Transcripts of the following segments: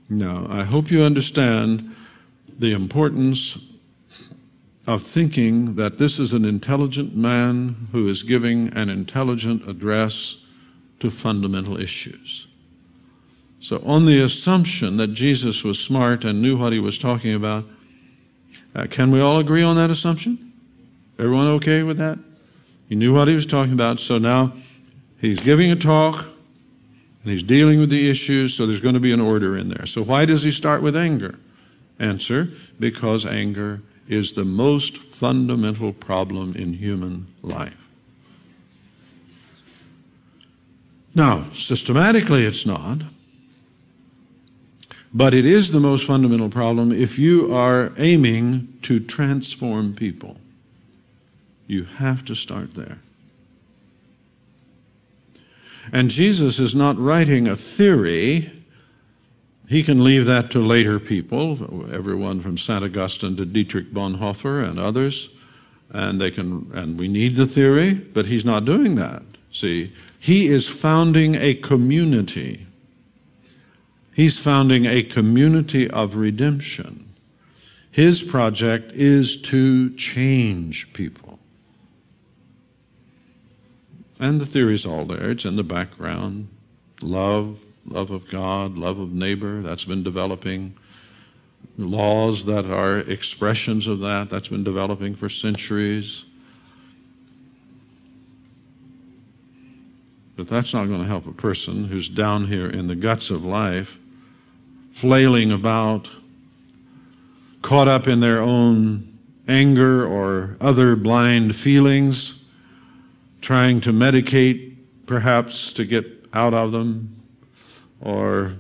Now, I hope you understand the importance of thinking that this is an intelligent man who is giving an intelligent address to fundamental issues. So on the assumption that Jesus was smart and knew what he was talking about, can we all agree on that assumption? Everyone okay with that? He knew what he was talking about, so now he's giving a talk and he's dealing with the issues, so there's going to be an order in there. So why does he start with anger? Answer, because anger is the most fundamental problem in human life. Now, systematically it's not, but it is the most fundamental problem if you are aiming to transform people. You have to start there. And Jesus is not writing a theory. He can leave that to later people, everyone from St. Augustine to Dietrich Bonhoeffer and others, and we need the theory, but he's not doing that. See, he is founding a community. He's founding a community of redemption. His project is to change people. And the theory's all there. It's in the background. Love of God, love of neighbor, that's been developing. Laws that are expressions of that, that's been developing for centuries. But that's not going to help a person who's down here in the guts of life, flailing about, caught up in their own anger or other blind feelings, trying to medicate perhaps to get out of them, or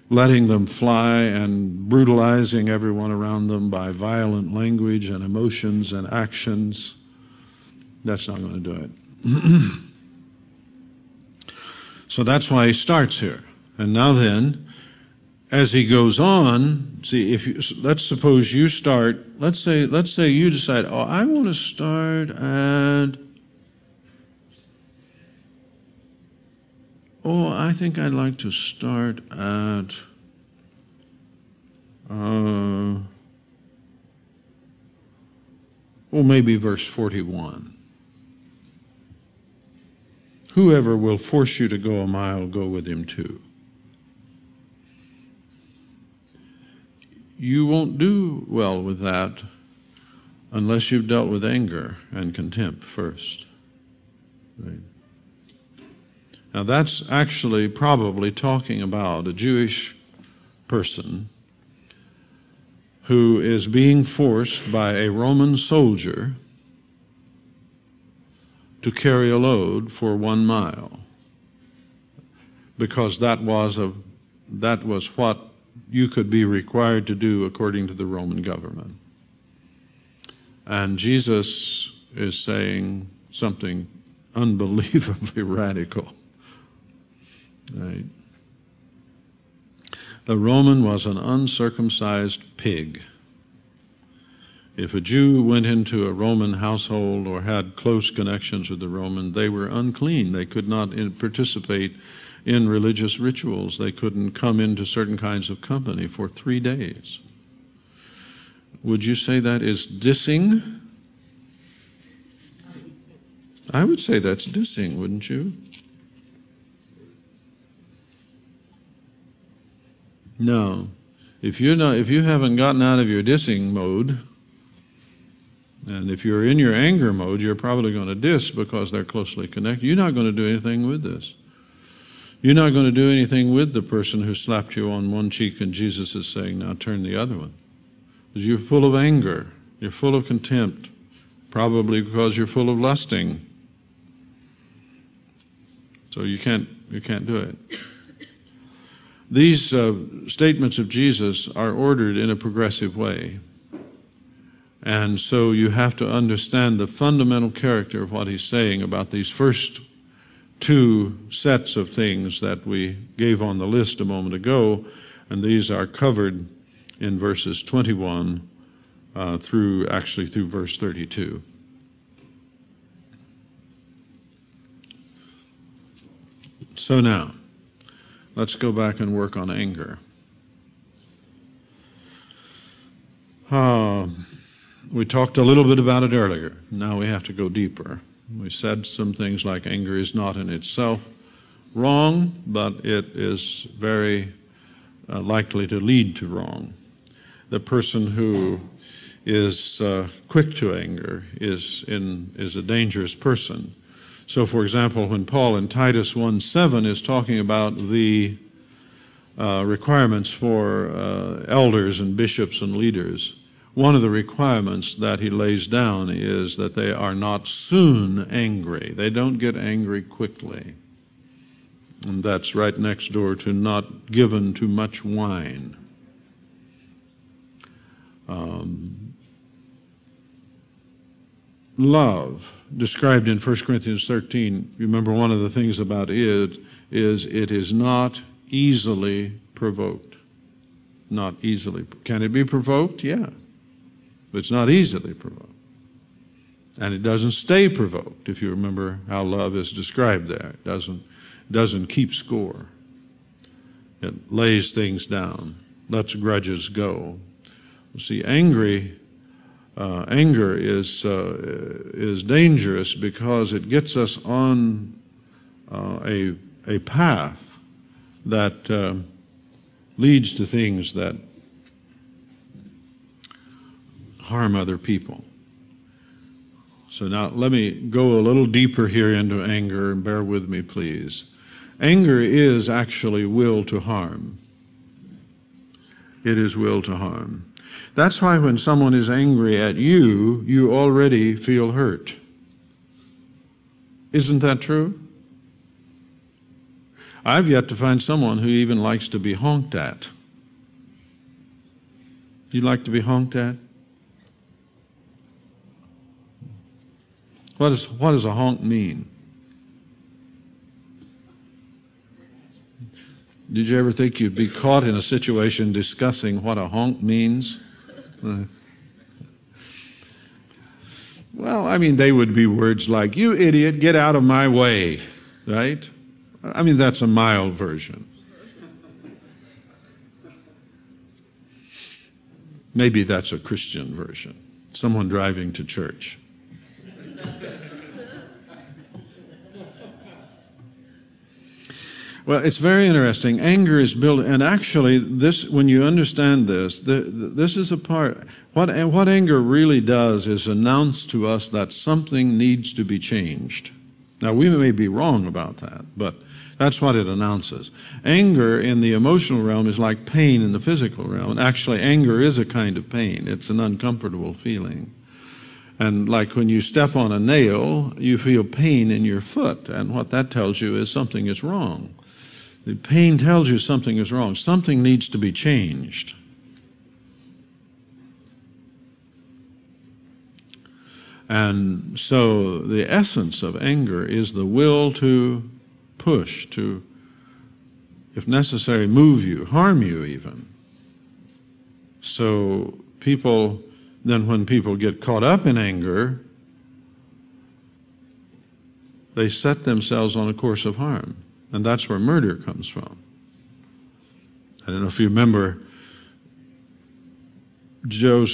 letting them fly and brutalizing everyone around them by violent language and emotions and actions. That's not going to do it. So that's why he starts here. And now then, as he goes on, see, let's suppose you start, let's say you decide, oh, I want to start at, I think I'd like to start at, maybe verse 41. Whoever will force you to go a mile, go with him too. You won't do well with that unless you've dealt with anger and contempt first. Right? Now that's actually probably talking about a Jewish person who is being forced by a Roman soldier to carry a load for 1 mile, because that was what you could be required to do according to the Roman government. And Jesus is saying something unbelievably radical. Right? The Roman was an uncircumcised pig. If a Jew went into a Roman household or had close connections with the Roman, they were unclean. They could not participate in religious rituals. They couldn't come into certain kinds of company for 3 days. Would you say that is dissing? I would say that's dissing, wouldn't you? No. If you haven't gotten out of your dissing mode, and if you're in your anger mode, you're probably going to diss because they're closely connected. You're not going to do anything with this. You're not going to do anything with the person who slapped you on one cheek and Jesus is saying, now turn the other one. Because you're full of anger. You're full of contempt. Probably because you're full of lusting. So you can't do it. These statements of Jesus are ordered in a progressive way. And so you have to understand the fundamental character of what he's saying about these first 2 sets of things that we gave on the list a moment ago, and these are covered in verses 21 through verse 32. So now, Let's go back and work on anger. We talked a little bit about it earlier. Now we have to go deeper. We said some things like anger is not in itself wrong, but it is very likely to lead to wrong. The person who is quick to anger is a dangerous person. So, for example, when Paul in Titus 1:7 is talking about the requirements for elders and bishops and leaders, one of the requirements that he lays down is that they are not soon angry. They don't get angry quickly. And that's right next door to not given to much wine. Love, described in 1 Corinthians 13, remember one of the things about it is it is not easily provoked. Not easily. Can it be provoked? Yeah. But it's not easily provoked. And it doesn't stay provoked, if you remember how love is described there. It doesn't keep score. It lays things down, lets grudges go. You see, anger is dangerous because it gets us on a path that leads to things that harm other people. So now let me go a little deeper here into anger, and bear with me, please. Anger is actually will to harm. It is will to harm. That's why when someone is angry at you, you already feel hurt. Isn't that true? I've yet to find someone who even likes to be honked at. You like to be honked at? What does a honk mean? Did you ever think you'd be caught in a situation discussing what a honk means? Well, I mean, they would be words like, "You idiot, get out of my way," right? I mean, that's a mild version. Maybe that's a Christian version. Someone driving to church. Well, it's very interesting. Anger is built, and actually, this, when you understand this, this is a part. What anger really does is announce to us that something needs to be changed. Now, we may be wrong about that, but that's what it announces. Anger in the emotional realm is like pain in the physical realm. And actually, anger is a kind of pain. It's an uncomfortable feeling. And like when you step on a nail, you feel pain in your foot. And what that tells you is something is wrong. The pain tells you something is wrong. Something needs to be changed. And so the essence of anger is the will to push, to, if necessary, move you, harm you even. So people, then when people get caught up in anger, they set themselves on a course of harm. And that's where murder comes from. I don't know if you remember Jacob,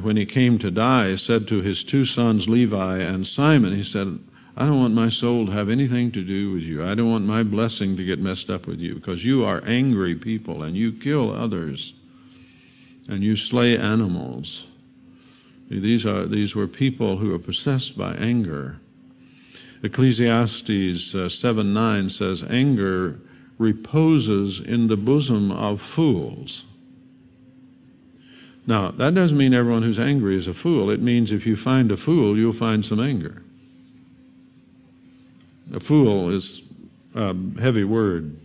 when he came to die, said to his two sons, Levi and Simon, he said, "I don't want my soul to have anything to do with you. I don't want my blessing to get messed up with you, because you are angry people and you kill others and you slay animals." These were people who are possessed by anger. Ecclesiastes 7:9 says, "Anger reposes in the bosom of fools." Now, that doesn't mean everyone who's angry is a fool. It means if you find a fool, you'll find some anger. A fool is a heavy word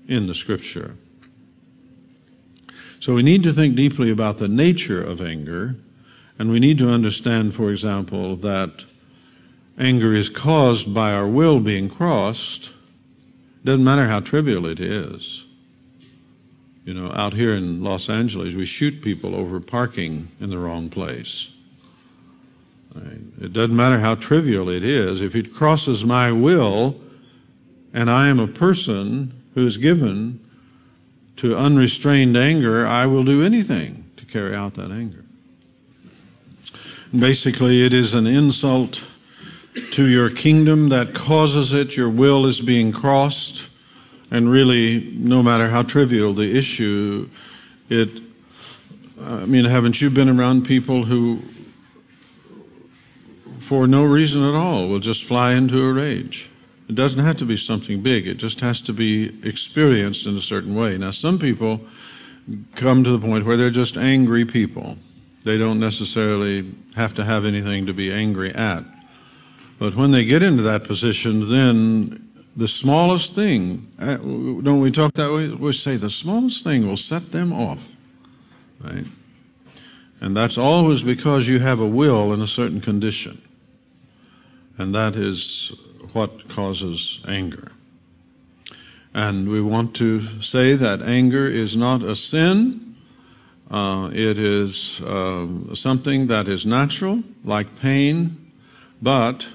in the Scripture. So we need to think deeply about the nature of anger, and we need to understand, for example, that anger is caused by our will being crossed. Doesn't matter how trivial it is. You know, out here in Los Angeles, we shoot people over parking in the wrong place. Right? It doesn't matter how trivial it is. If it crosses my will and I am a person who is given to unrestrained anger, I will do anything to carry out that anger. Basically, it is an insult to your kingdom that causes it. Your will is being crossed, and really, no matter how trivial the issue, haven't you been around people who, for no reason at all, will just fly into a rage? It doesn't have to be something big. It just has to be experienced in a certain way. Now, some people come to the point where they're just angry people. They don't necessarily have to have anything to be angry at. But when they get into that position, then the smallest thing, don't we talk that way? We say the smallest thing will set them off, right? And that's always because you have a will in a certain condition. And that is what causes anger. And we want to say that anger is not a sin. It is something that is natural, like pain, but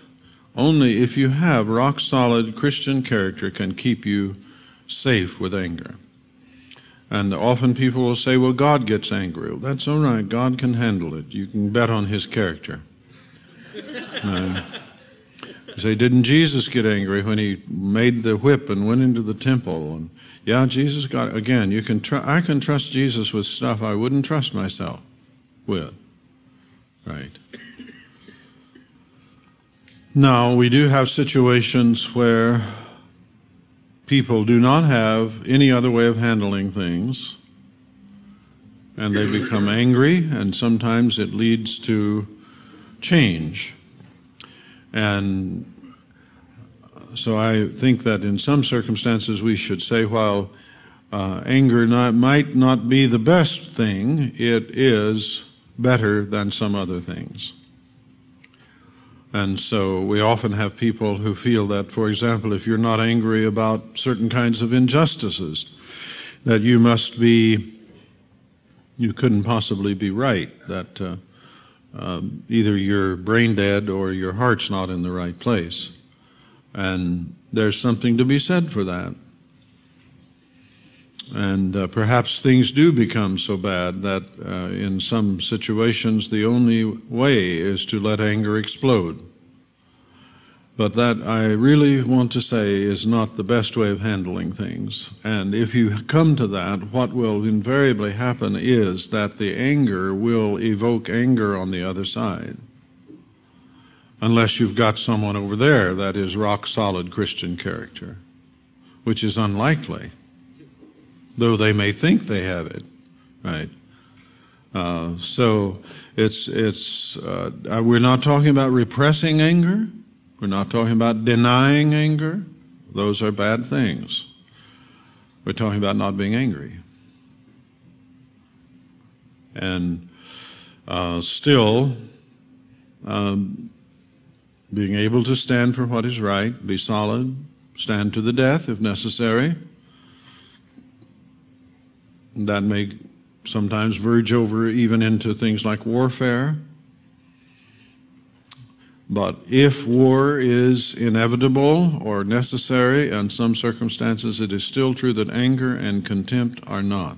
only if you have rock-solid Christian character can keep you safe with anger. And often people will say, well, God gets angry. Well, that's all right. God can handle it. You can bet on his character. Say, didn't Jesus get angry when he made the whip and went into the temple? And yeah, Jesus got, again, I can trust Jesus with stuff I wouldn't trust myself with. Right. Now, we do have situations where people do not have any other way of handling things, and they become angry, and sometimes it leads to change. And so I think that in some circumstances we should say, while anger might not be the best thing, it is better than some other things. And so we often have people who feel that, for example, if you're not angry about certain kinds of injustices, that you couldn't possibly be right, that either you're brain dead or your heart's not in the right place. And there's something to be said for that. And perhaps things do become so bad that in some situations the only way is to let anger explode. But that, I really want to say, is not the best way of handling things. And if you come to that, what will invariably happen is that the anger will evoke anger on the other side. Unless you've got someone over there that is rock-solid Christian character, which is unlikely, though they may think they have it, right? So we're not talking about repressing anger. We're not talking about denying anger. Those are bad things. We're talking about not being angry. And still being able to stand for what is right, be solid, stand to the death if necessary. That may sometimes verge over even into things like warfare. But if war is inevitable or necessary, in some circumstances it is still true that anger and contempt are not.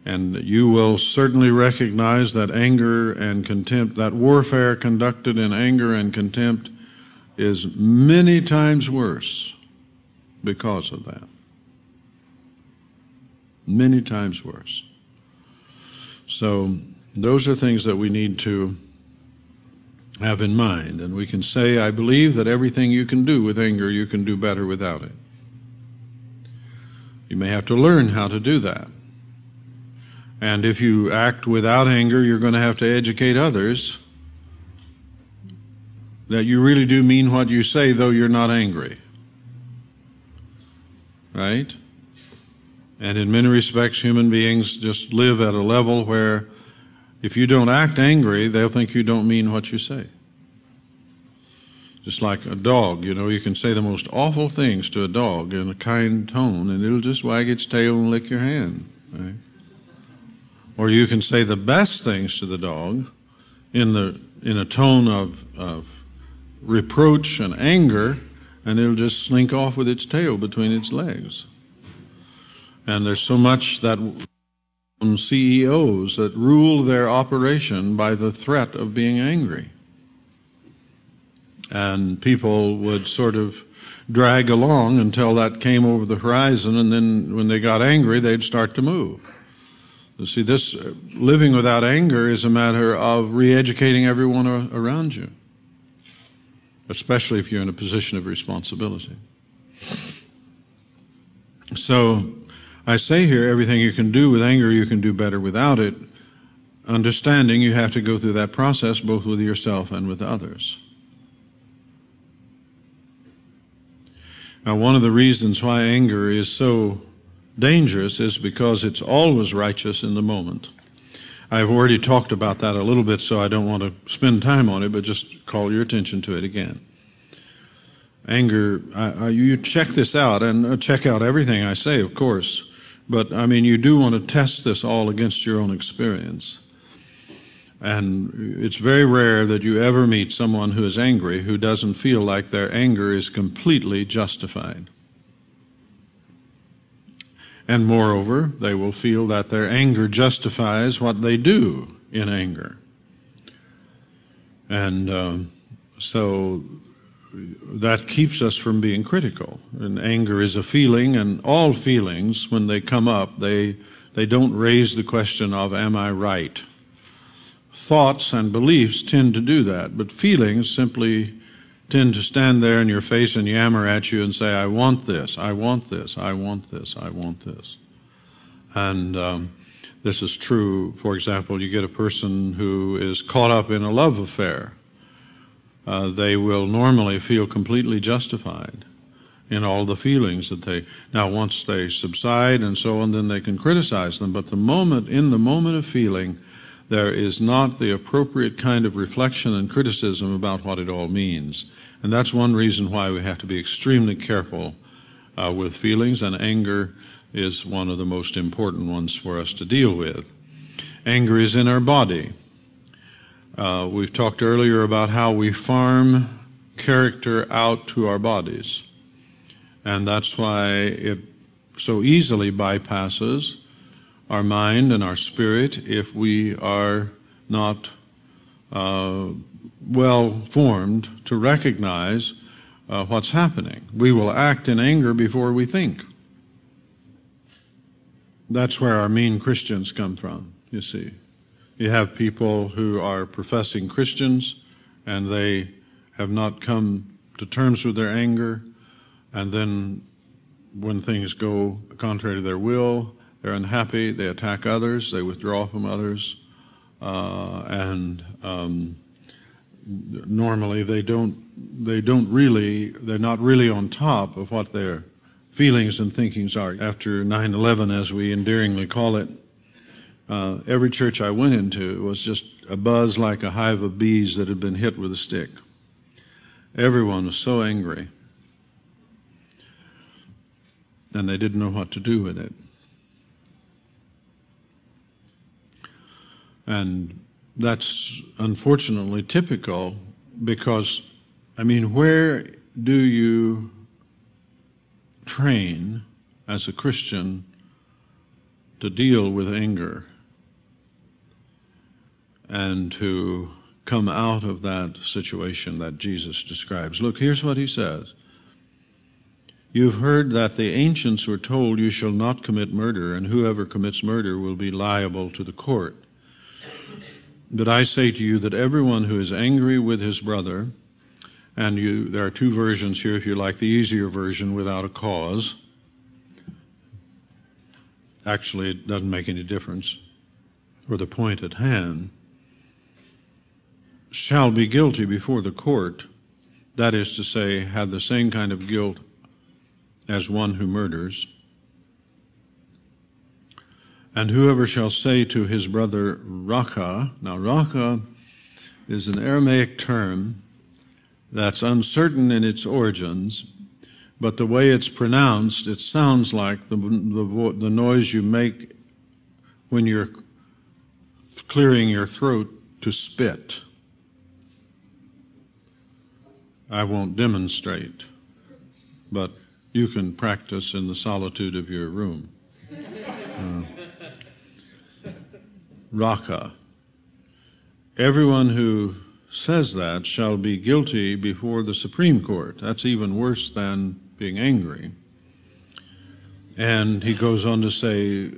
And you will certainly recognize that anger and contempt, that warfare conducted in anger and contempt, is many times worse because of that. Many times worse. So those are things that we need to have in mind. And we can say, I believe that everything you can do with anger, you can do better without it. You may have to learn how to do that. And if you act without anger, you're going to have to educate others that you really do mean what you say, though you're not angry. Right? And in many respects, human beings just live at a level where if you don't act angry, they'll think you don't mean what you say. Just like a dog, you can say the most awful things to a dog in a kind tone, and it'll just wag its tail and lick your hand. Right? Or you can say the best things to the dog in a tone of reproach and anger, and it'll just slink off with its tail between its legs. And there's so much that CEOs that rule their operation by the threat of being angry. And people would sort of drag along until that came over the horizon, and then when they got angry, they'd start to move. You see, this living without anger is a matter of re-educating everyone around you, especially if you're in a position of responsibility. So I say here, everything you can do with anger, you can do better without it. Understanding you have to go through that process both with yourself and with others. Now, one of the reasons why anger is so dangerous is because it's always righteous in the moment. I've already talked about that a little bit, so I don't want to spend time on it, but just call your attention to it again. Anger, you check this out, and check out everything I say, of course, but I mean, you do want to test this all against your own experience. And it's very rare that you ever meet someone who is angry who doesn't feel like their anger is completely justified. And moreover, they will feel that their anger justifies what they do in anger. And so that keeps us from being critical. And anger is a feeling, and all feelings, when they come up, they don't raise the question of, am I right? Thoughts and beliefs tend to do that, but feelings simply tend to stand there in your face and yammer at you and say, I want this, I want this, I want this, I want this. And this is true, for example, you get a person who is caught up in a love affair. They will normally feel completely justified in all the feelings that they, now once they subside and so on, then they can criticize them, but in the moment of feeling, there is not the appropriate kind of reflection and criticism about what it all means. And that's one reason why we have to be extremely careful with feelings, and anger is one of the most important ones for us to deal with. Anger is in our body. We've talked earlier about how we farm character out to our bodies. And that's why it so easily bypasses our mind and our spirit if we are not well formed to recognize what's happening. We will act in anger before we think. That's where our mean Christians come from, you see. You have people who are professing Christians and they have not come to terms with their anger, and then when things go contrary to their will, they're unhappy, they attack others, they withdraw from others, and normally they're not really on top of what their feelings and thinkings are. After 9/11, as we endearingly call it, every church I went into was just a buzz like a hive of bees that had been hit with a stick. Everyone was so angry, and they didn't know what to do with it. And that's unfortunately typical because, I mean, where do you train as a Christian to deal with anger and to come out of that situation that Jesus describes? Look, here's what he says. You've heard that the ancients were told you shall not commit murder, and whoever commits murder will be liable to the court. But I say to you that everyone who is angry with his brother, and there are two versions here if you like the easier version, without a cause. Actually, it doesn't make any difference for the point at hand. Shall be guilty before the court, that is to say, have the same kind of guilt as one who murders. And whoever shall say to his brother, Raka, now Raka is an Aramaic term that's uncertain in its origins, but the way it's pronounced, it sounds like the noise you make when you're clearing your throat to spit. I won't demonstrate, but you can practice in the solitude of your room. Raka. Everyone who says that shall be guilty before the Supreme Court. That's even worse than being angry. And he goes on to say,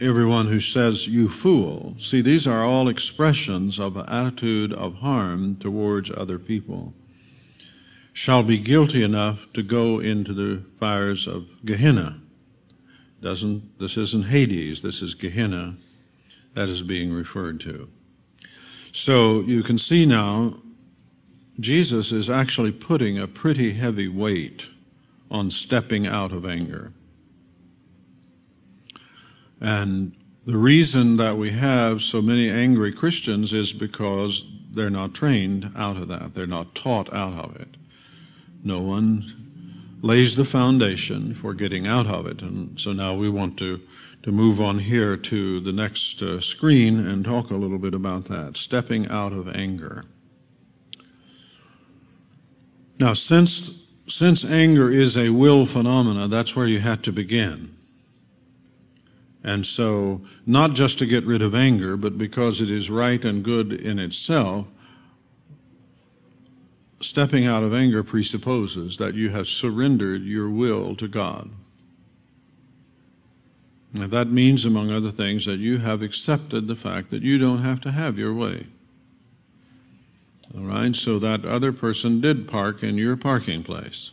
everyone who says, you fool. See, these are all expressions of an attitude of harm towards other people. Shall be guilty enough to go into the fires of Gehenna. This isn't Hades, this is Gehenna that is being referred to. So you can see now, Jesus is actually putting a pretty heavy weight on stepping out of anger. And the reason that we have so many angry Christians is because they're not trained out of that. They're not taught out of it. No one lays the foundation for getting out of it. And so now we want to move on here to the next screen and talk a little bit about that, stepping out of anger. Now, since anger is a will phenomena, that's where you have to begin. And so, not just to get rid of anger, but because it is right and good in itself, stepping out of anger presupposes that you have surrendered your will to God. And that means, among other things, that you have accepted the fact that you don't have to have your way. All right, so that other person did park in your parking place.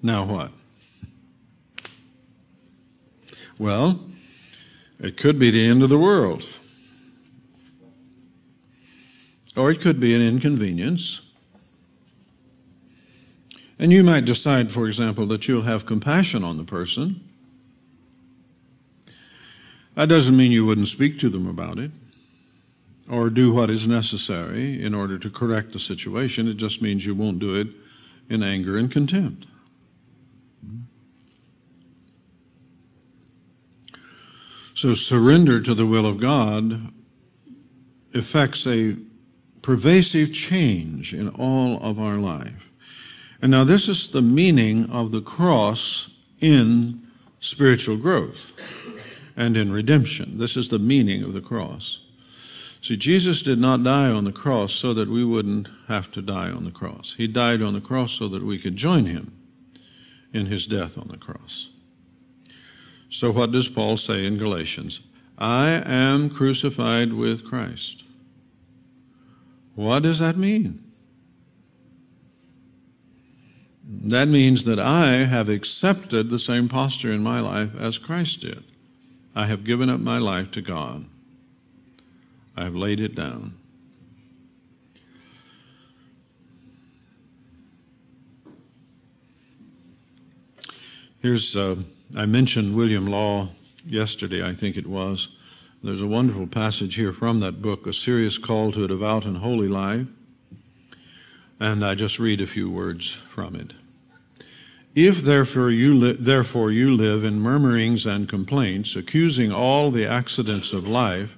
Now what? Well, it could be the end of the world. Or it could be an inconvenience. And you might decide, for example, that you'll have compassion on the person. That doesn't mean you wouldn't speak to them about it or do what is necessary in order to correct the situation. It just means you won't do it in anger and contempt. So surrender to the will of God affects a pervasive change in all of our life. And now this is the meaning of the cross in spiritual growth and in redemption. This is the meaning of the cross. See, Jesus did not die on the cross so that we wouldn't have to die on the cross. He died on the cross so that we could join him in his death on the cross. So what does Paul say in Galatians? I am crucified with Christ. What does that mean? That means that I have accepted the same posture in my life as Christ did. I have given up my life to God. I have laid it down. Here's, I mentioned William Law yesterday, I think it was. There's a wonderful passage here from that book, A Serious Call to a Devout and Holy Life. And I just read a few words from it. If therefore you live in murmurings and complaints, accusing all the accidents of life,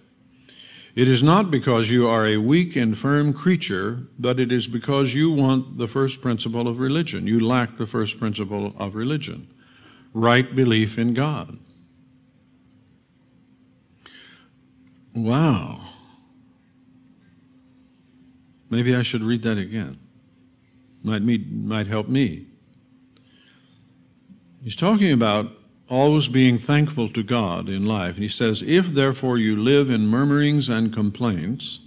it is not because you are a weak, infirm creature, but it is because you want the first principle of religion. You lack the first principle of religion, right belief in God. Wow. Maybe I should read that again. Might help me. He's talking about always being thankful to God in life. And he says, if therefore you live in murmurings and complaints,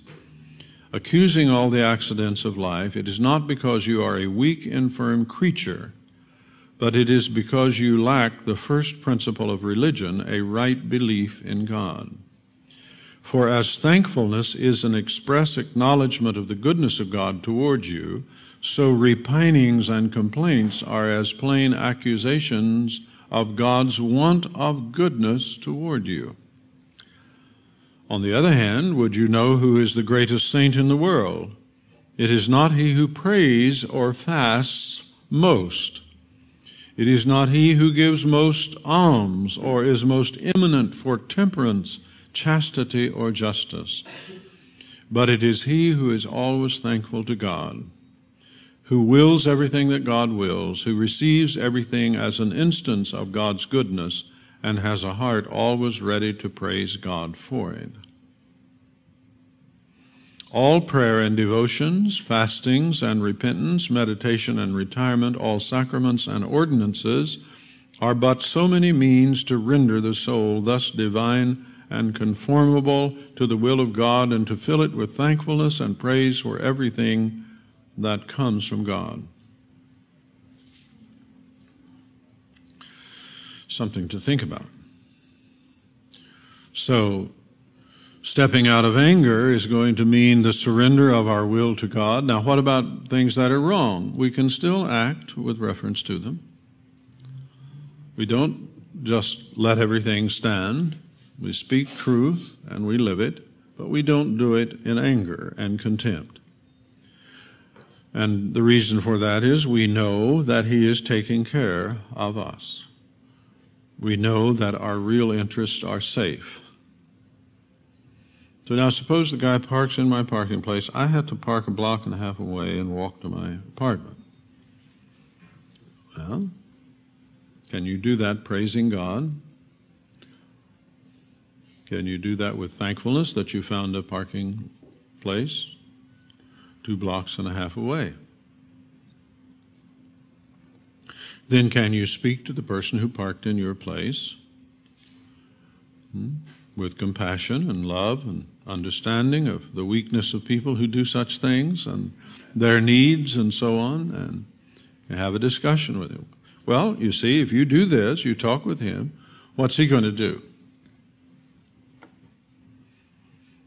accusing all the accidents of life, it is not because you are a weak, infirm creature, but it is because you lack the first principle of religion, a right belief in God. For as thankfulness is an express acknowledgement of the goodness of God toward you, so repinings and complaints are as plain accusations of God's want of goodness toward you. On the other hand, would you know who is the greatest saint in the world? It is not he who prays or fasts most. It is not he who gives most alms or is most eminent for temperance, chastity, or justice. but it is he who is always thankful to God, who wills everything that God wills, who receives everything as an instance of God's goodness, and has a heart always ready to praise God for it. All prayer and devotions, fastings and repentance, meditation and retirement, all sacraments and ordinances are but so many means to render the soul thus divine and conformable to the will of God, and to fill it with thankfulness and praise for everything that comes from God. Something to think about. So, stepping out of anger is going to mean the surrender of our will to God. Now, what about things that are wrong? We can still act with reference to them. We don't just let everything stand. We speak truth and we live it, but we don't do it in anger and contempt. And the reason for that is we know that He is taking care of us. We know that our real interests are safe. So now suppose the guy parks in my parking place. I have to park a block and a half away and walk to my apartment. Well, can you do that praising God? Can you do that with thankfulness that you found a parking place 2 blocks and a half away? Then can you speak to the person who parked in your place with compassion and love and understanding of the weakness of people who do such things and their needs and so on, and have a discussion with him? Well, you see, if you do this, you talk with him, what's he going to do?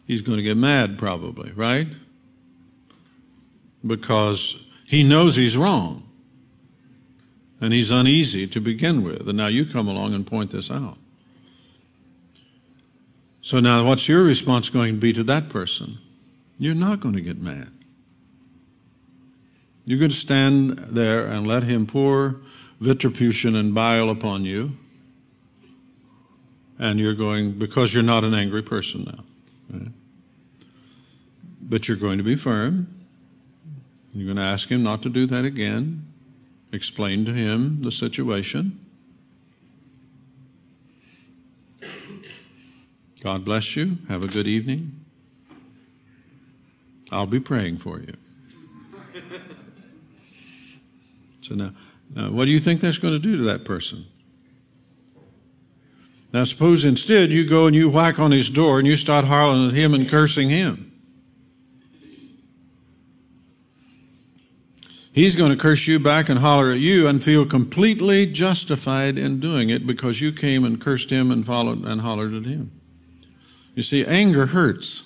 He's going to get mad probably, right? Because he knows he's wrong. And he's uneasy to begin with. And now you come along and point this out. So now what's your response going to be to that person? You're not going to get mad. You're going to stand there and let him pour vitrefusion and bile upon you. And you're going, because you're not an angry person now. Right? But you're going to be firm. You're going to ask him not to do that again. Explain to him the situation. God bless you. Have a good evening. I'll be praying for you. So now, what do you think that's going to do to that person? Now suppose instead you go and you whack on his door and you start hollering at him and cursing him. He's going to curse you back and holler at you and feel completely justified in doing it because you came and cursed him and followed and hollered at him. You see, anger hurts.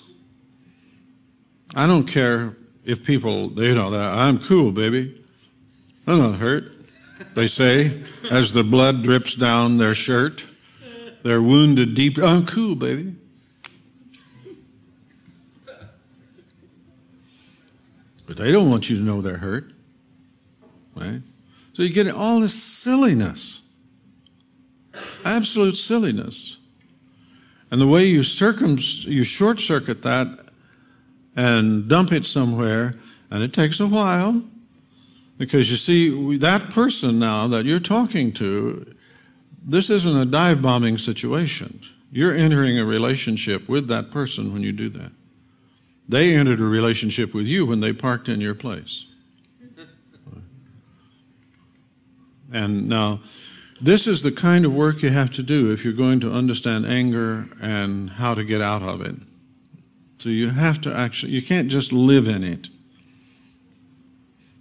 I don't care if people, I'm cool, baby. I'm not hurt, they say, as the blood drips down their shirt. They're wounded deep. I'm cool, baby. But they don't want you to know they're hurt. Right? So you get all this silliness, absolute silliness. And the way you short-circuit that and dump it somewhere, and it takes a while, because you see, that person now that you're talking to, this isn't a dive bombing situation. You're entering a relationship with that person when you do that. They entered a relationship with you when they parked in your place. And now, this is the kind of work you have to do if you're going to understand anger and how to get out of it. So you have to you can't just live in it.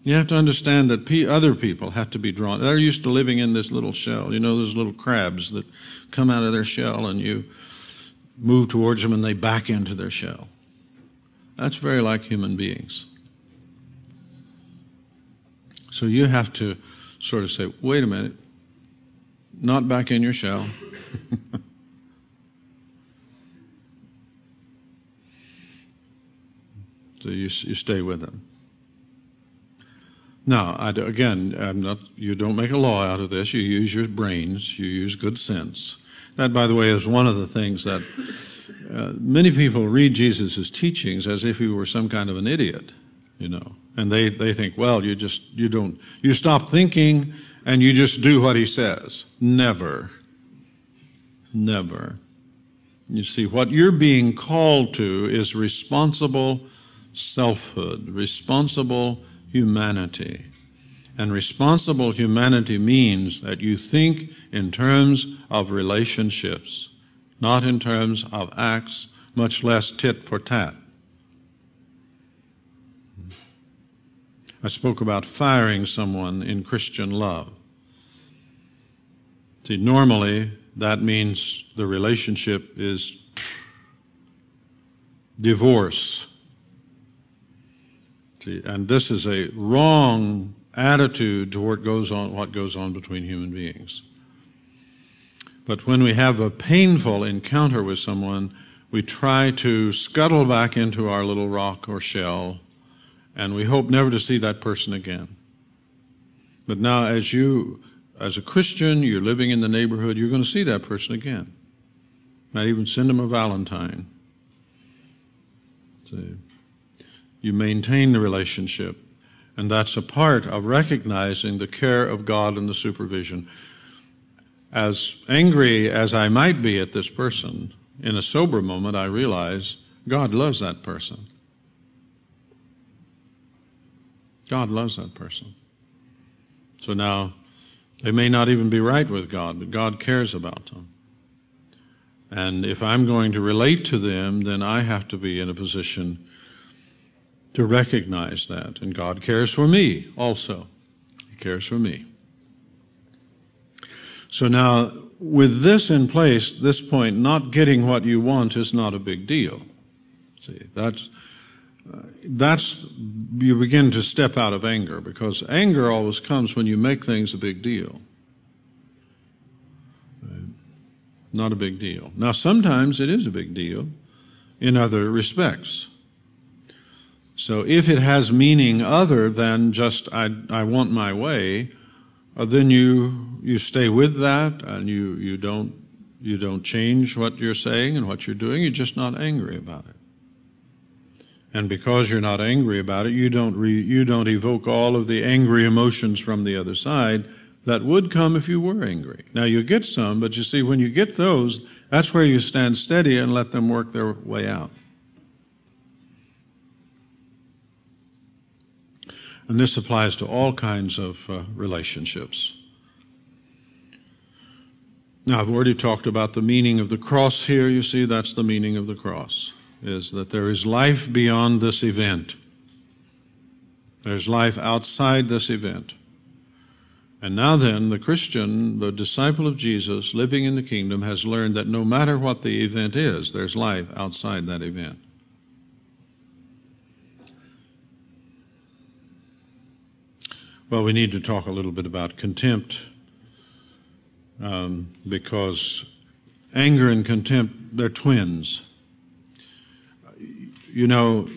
You have to understand that other people have to be drawn. They're used to living in this little shell. You know, those little crabs that come out of their shell and you move towards them and they back into their shell. That's very like human beings. So you have to sort of say, wait a minute, not back in your shell. So you stay with them. Now, you don't make a law out of this. You use your brains. You use good sense. That, by the way, is one of the things that Many people read Jesus' teachings as if he were some kind of an idiot, and they think, well, you stop thinking and you just do what he says. Never. Never. You see, what you're being called to is responsible selfhood, responsible humanity. And responsible humanity means that you think in terms of relationships, not in terms of acts, much less tit for tat. I spoke about firing someone in Christian love. See, normally that means the relationship is divorce. See, and this is a wrong attitude toward what goes on between human beings. But when we have a painful encounter with someone, we try to scuttle back into our little rock or shell, and we hope never to see that person again. But now, as a Christian, you're living in the neighborhood, you're going to see that person again. Might even send them a Valentine. So you maintain the relationship, and that's a part of recognizing the care of God and the supervision. As angry as I might be at this person, in a sober moment I realize God loves that person. God loves that person. So now, they may not even be right with God, but God cares about them. And if I'm going to relate to them, then I have to be in a position to recognize that. And God cares for me also. He cares for me. So now, with this in place, this point, not getting what you want is not a big deal. See, that's you begin to step out of anger, because anger always comes when you make things a big deal. Not a big deal. Now, sometimes it is a big deal in other respects. So if it has meaning other than just I want my way, then you stay with that, and you don't change what you're saying and what you're doing. You're just not angry about it. And because you're not angry about it, you don't evoke all of the angry emotions from the other side that would come if you were angry. Now, you get some, but you see, when you get those, that's where you stand steady and let them work their way out. And this applies to all kinds of relationships. Now, I've already talked about the meaning of the cross here. You see, that's the meaning of the cross, is that there is life beyond this event. There's life outside this event. And now then, the Christian, the disciple of Jesus, living in the kingdom, has learned that no matter what the event is, there's life outside that event. Well, we need to talk a little bit about contempt, because anger and contempt, they're twins. You know,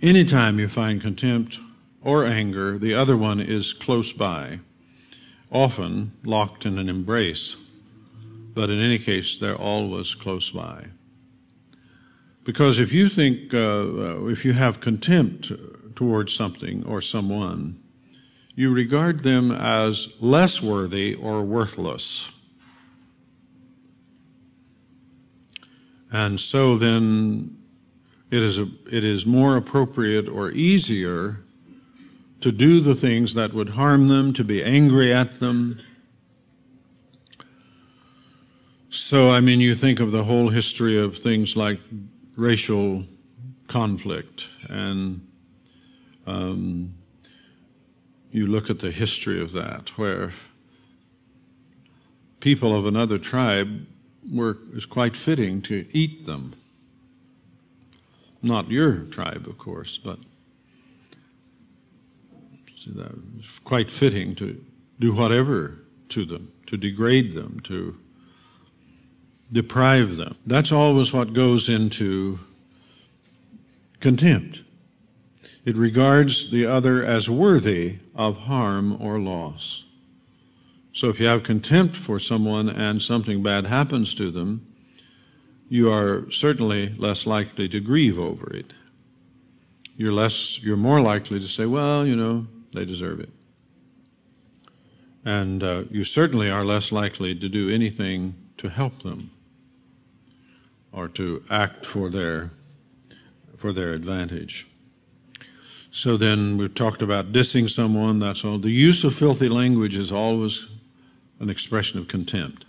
anytime you find contempt or anger, the other one is close by, often locked in an embrace, but in any case, they're always close by. Because if you think, if you have contempt towards something or someone, you regard them as less worthy or worthless. And so then it is more appropriate or easier to do the things that would harm them, to be angry at them. So, I mean, you think of the whole history of things like racial conflict, and you look at the history of that, where people of another tribe it's quite fitting to eat them. Not your tribe, of course, but it's quite fitting to do whatever to them, to degrade them, to deprive them. That's always what goes into contempt. It regards the other as worthy of harm or loss. So if you have contempt for someone and something bad happens to them, you are certainly less likely to grieve over it. You're more likely to say, well, they deserve it. And you certainly are less likely to do anything to help them or to act for their advantage. So then we've talked about dissing someone, that's all. The use of filthy language is always an expression of contempt.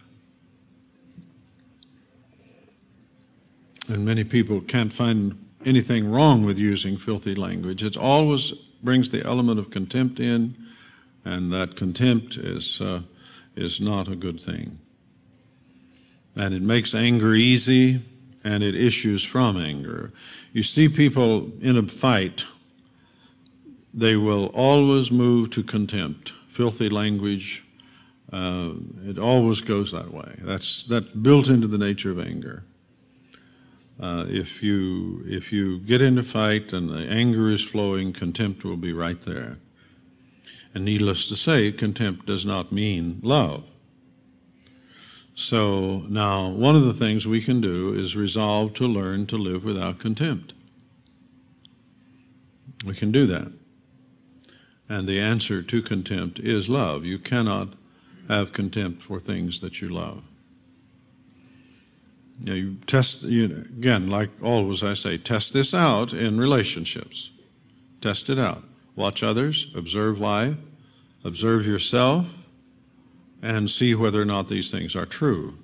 And many people can't find anything wrong with using filthy language. It always brings the element of contempt in, and that contempt is not a good thing. And it makes anger easy, and it issues from anger. You see people in a fight, they will always move to contempt. Filthy language, it always goes that way. That's built into the nature of anger. If you get in a fight and the anger is flowing, contempt will be right there. And needless to say, contempt does not mean love. So now, one of the things we can do is resolve to learn to live without contempt. We can do that. And the answer to contempt is love. You cannot have contempt for things that you love. You test, again, like always I say, test this out in relationships. Test it out. Watch others, observe life, observe yourself, and see whether or not these things are true.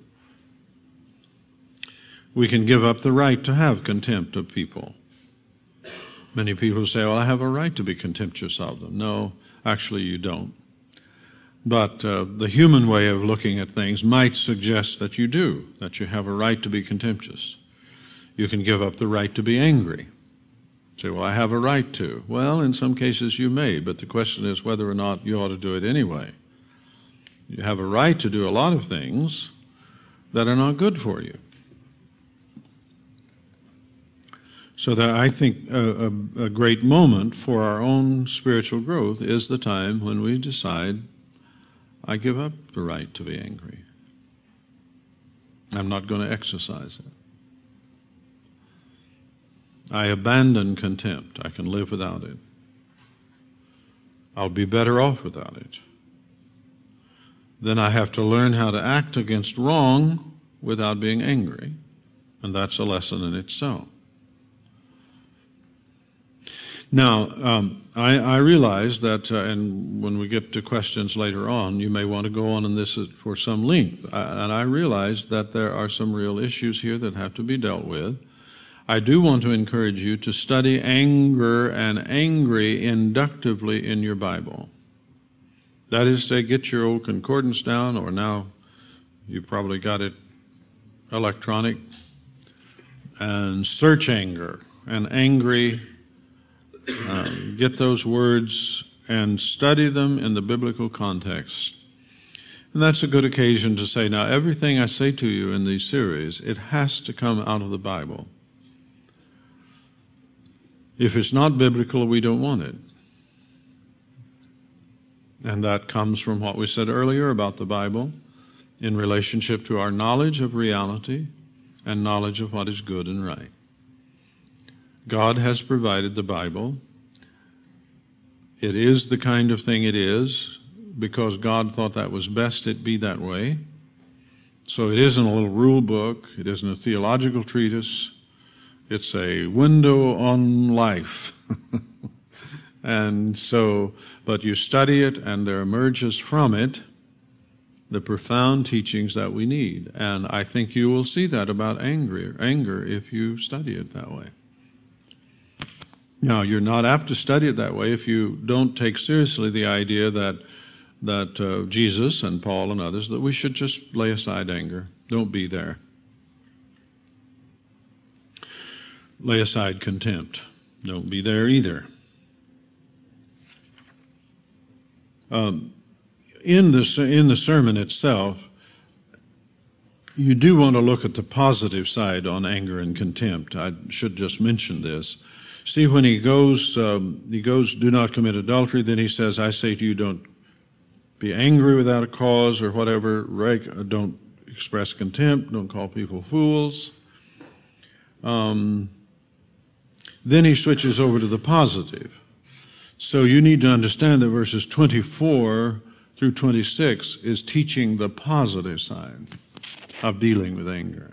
We can give up the right to have contempt of people. Many people say, well, I have a right to be contemptuous of them. No, actually you don't. But the human way of looking at things might suggest that you do, that you have a right to be contemptuous. You can give up the right to be angry. Say, well, I have a right to. Well, in some cases you may, but the question is whether or not you ought to do it anyway. You have a right to do a lot of things that are not good for you. So that I think a great moment for our own spiritual growth is the time when we decide, I give up the right to be angry. I'm not going to exercise it. I abandon contempt. I can live without it. I'll be better off without it. Then I have to learn how to act against wrong without being angry, and that's a lesson in itself. Now, I realize that, and when we get to questions later on, you may want to go on in this for some length. And I realize that there are some real issues here that have to be dealt with. I do want to encourage you to study anger and angry inductively in your Bible. That is to say, get your old concordance down, or now you've probably got it electronic, and search anger and angry. Get those words and study them in the biblical context. And that's a good occasion to say, now everything I say to you in these series, it has to come out of the Bible. If it's not biblical, we don't want it. And that comes from what we said earlier about the Bible in relationship to our knowledge of reality and knowledge of what is good and right. God has provided the Bible. It is the kind of thing it is because God thought that was best it be that way. So it isn't a little rule book. It isn't a theological treatise. It's a window on life. And so, but you study it and there emerges from it the profound teachings that we need. And I think you will see that about anger if you study it that way. Now, you're not apt to study it that way if you don't take seriously the idea that Jesus and Paul and others, that we should just lay aside anger. Don't be there. Lay aside contempt. Don't be there either. In the sermon itself, you do want to look at the positive side on anger and contempt. I should just mention this. See, when he goes, do not commit adultery, then he says, I say to you, don't be angry without a cause or whatever, don't express contempt, don't call people fools. then he switches over to the positive. So you need to understand that verses 24 through 26 is teaching the positive side of dealing with anger.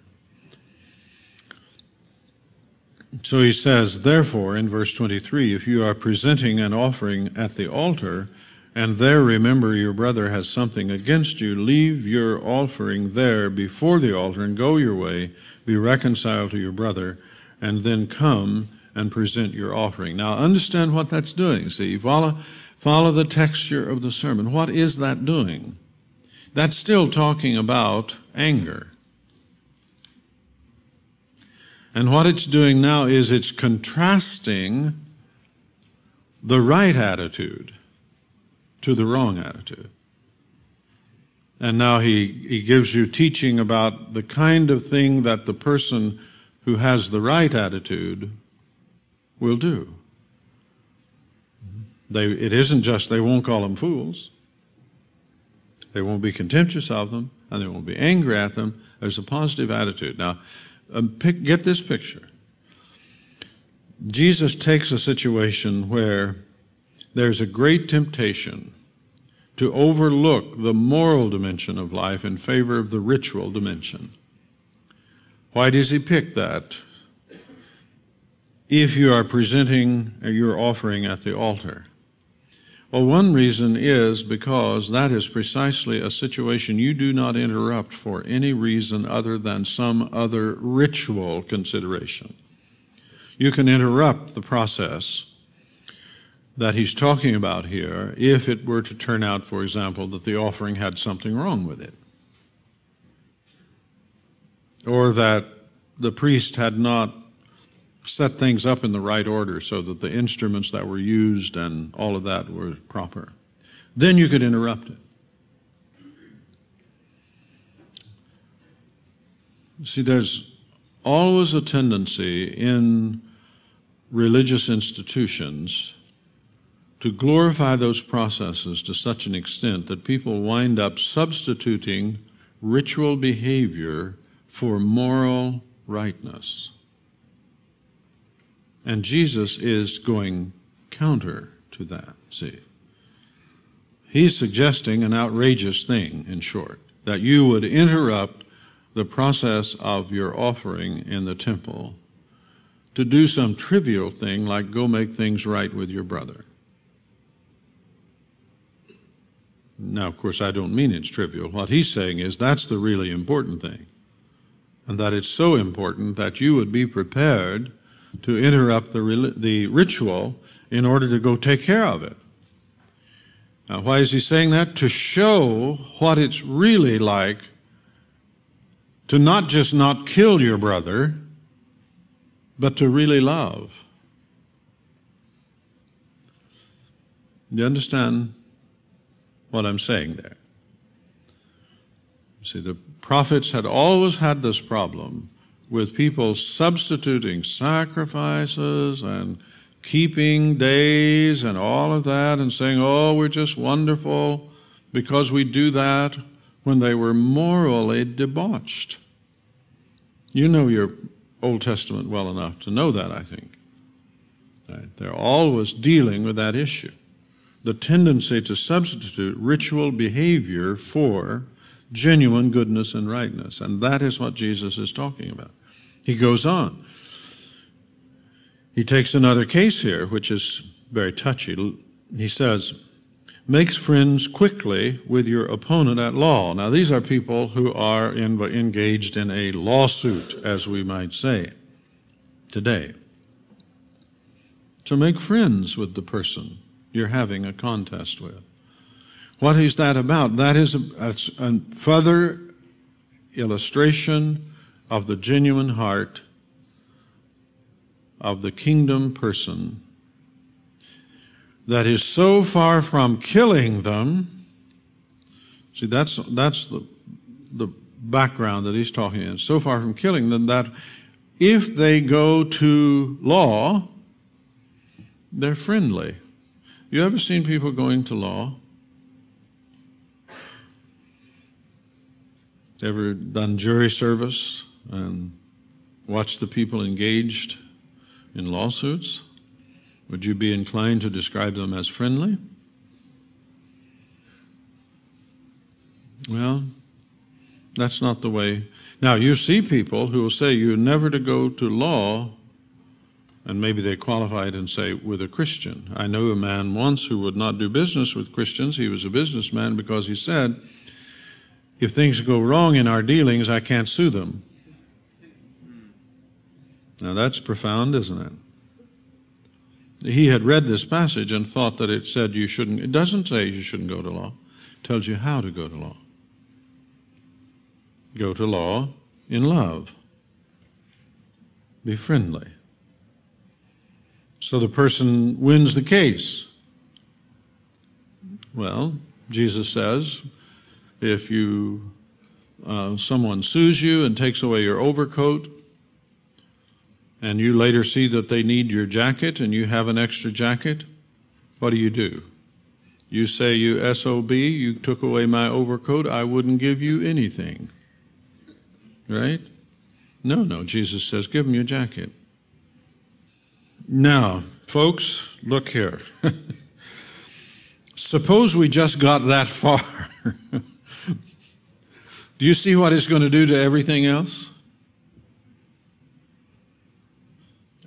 So he says, therefore, in verse 23, if you are presenting an offering at the altar, and there remember your brother has something against you, leave your offering there before the altar and go your way, be reconciled to your brother, and then come and present your offering. Now understand what that's doing. See, follow the texture of the sermon. What is that doing? That's still talking about anger. And what it's doing now is it's contrasting the right attitude to the wrong attitude. And now he gives you teaching about the kind of thing that the person who has the right attitude will do. It isn't just they won't call them fools. They won't be contemptuous of them, and they won't be angry at them. There's a positive attitude. Now, get this picture. Jesus takes a situation where there's a great temptation to overlook the moral dimension of life in favor of the ritual dimension. Why does he pick that? If you are presenting your offering at the altar. Well, one reason is because that is precisely a situation you do not interrupt for any reason other than some other ritual consideration. You can interrupt the process that he's talking about here if it were to turn out, for example, that the offering had something wrong with it, or that the priest had not set things up in the right order so that the instruments that were used and all of that were proper. Then you could interrupt it. See, there's always a tendency in religious institutions to glorify those processes to such an extent that people wind up substituting ritual behavior for moral rightness. And Jesus is going counter to that, see. He's suggesting an outrageous thing, in short, that you would interrupt the process of your offering in the temple to do some trivial thing like go make things right with your brother. Now, of course, I don't mean it's trivial. What he's saying is that's the really important thing, and that it's so important that you would be prepared to interrupt the ritual in order to go take care of it. Now, why is he saying that? To show what it's really like to not just not kill your brother, but to really love. Do you understand what I'm saying there? See, the prophets had always had this problem with people substituting sacrifices and keeping days and all of that and saying, oh, we're just wonderful because we do that, when they were morally debauched. You know your Old Testament well enough to know that, I think. Right? They're always dealing with that issue. The tendency to substitute ritual behavior for genuine goodness and rightness. And that is what Jesus is talking about. He goes on. He takes another case here, which is very touchy. He says, makes friends quickly with your opponent at law. Now, these are people who are engaged in a lawsuit, as we might say, today. So make friends with the person you're having a contest with. What is that about? That is a further illustration of the genuine heart of the kingdom person that is so far from killing them. See, that's the background that he's talking in. So far from killing them that if they go to law, they're friendly. You ever seen people going to law? Ever done jury service and watch the people engaged in lawsuits? Would you be inclined to describe them as friendly? Well, that's not the way. Now, you see people who will say you're never to go to law, and maybe they qualify it and say, with a Christian. I know a man once who would not do business with Christians. He was a businessman because he said, if things go wrong in our dealings, I can't sue them. Now, that's profound, isn't it? He had read this passage and thought that it said you shouldn't. It doesn't say you shouldn't go to law. It tells you how to go to law. Go to law in love. Be friendly. So the person wins the case. Well, Jesus says, if someone sues you and takes away your overcoat, and you later see that they need your jacket and you have an extra jacket, what do? You say, you SOB, you took away my overcoat, I wouldn't give you anything. Right? No, Jesus says, give them your jacket. Now, folks, look here. Suppose we just got that far. Do you see what it's going to do to everything else?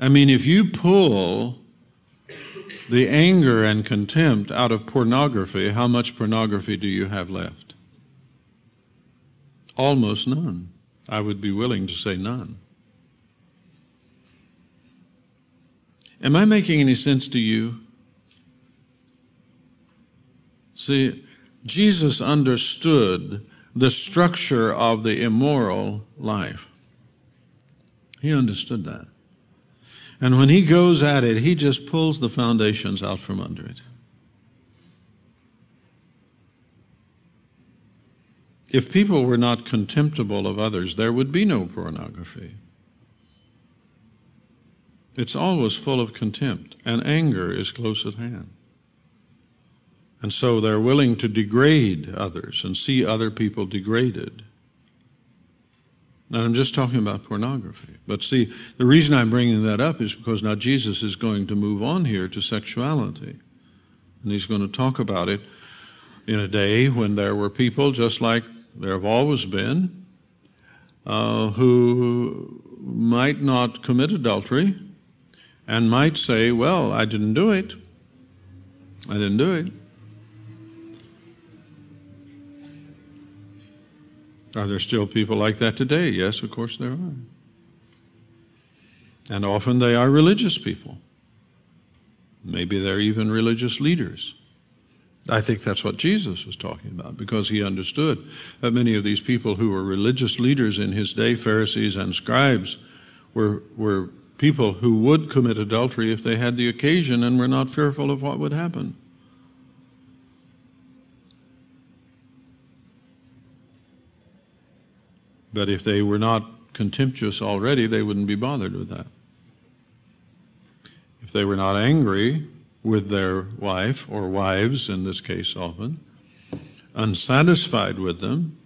I mean, if you pull the anger and contempt out of pornography, how much pornography do you have left? Almost none. I would be willing to say none. Am I making any sense to you? See, Jesus understood the structure of the immoral life. He understood that. And when he goes at it, he just pulls the foundations out from under it. If people were not contemptible of others, there would be no pornography. It's always full of contempt, and anger is close at hand. And so they're willing to degrade others and see other people degraded. Now, I'm just talking about pornography. But see, the reason I'm bringing that up is because now Jesus is going to move on here to sexuality. And he's going to talk about it in a day when there were people, just like there have always been, who might not commit adultery and might say, well, I didn't do it. I didn't do it. Are there still people like that today? Yes, of course there are. And often they are religious people. Maybe they're even religious leaders. I think that's what Jesus was talking about, because he understood that many of these people who were religious leaders in his day, Pharisees and scribes, were people who would commit adultery if they had the occasion and were not fearful of what would happen. But if they were not contemptuous already, they wouldn't be bothered with that. If they were not angry with their wife, or wives in this case often, unsatisfied with them,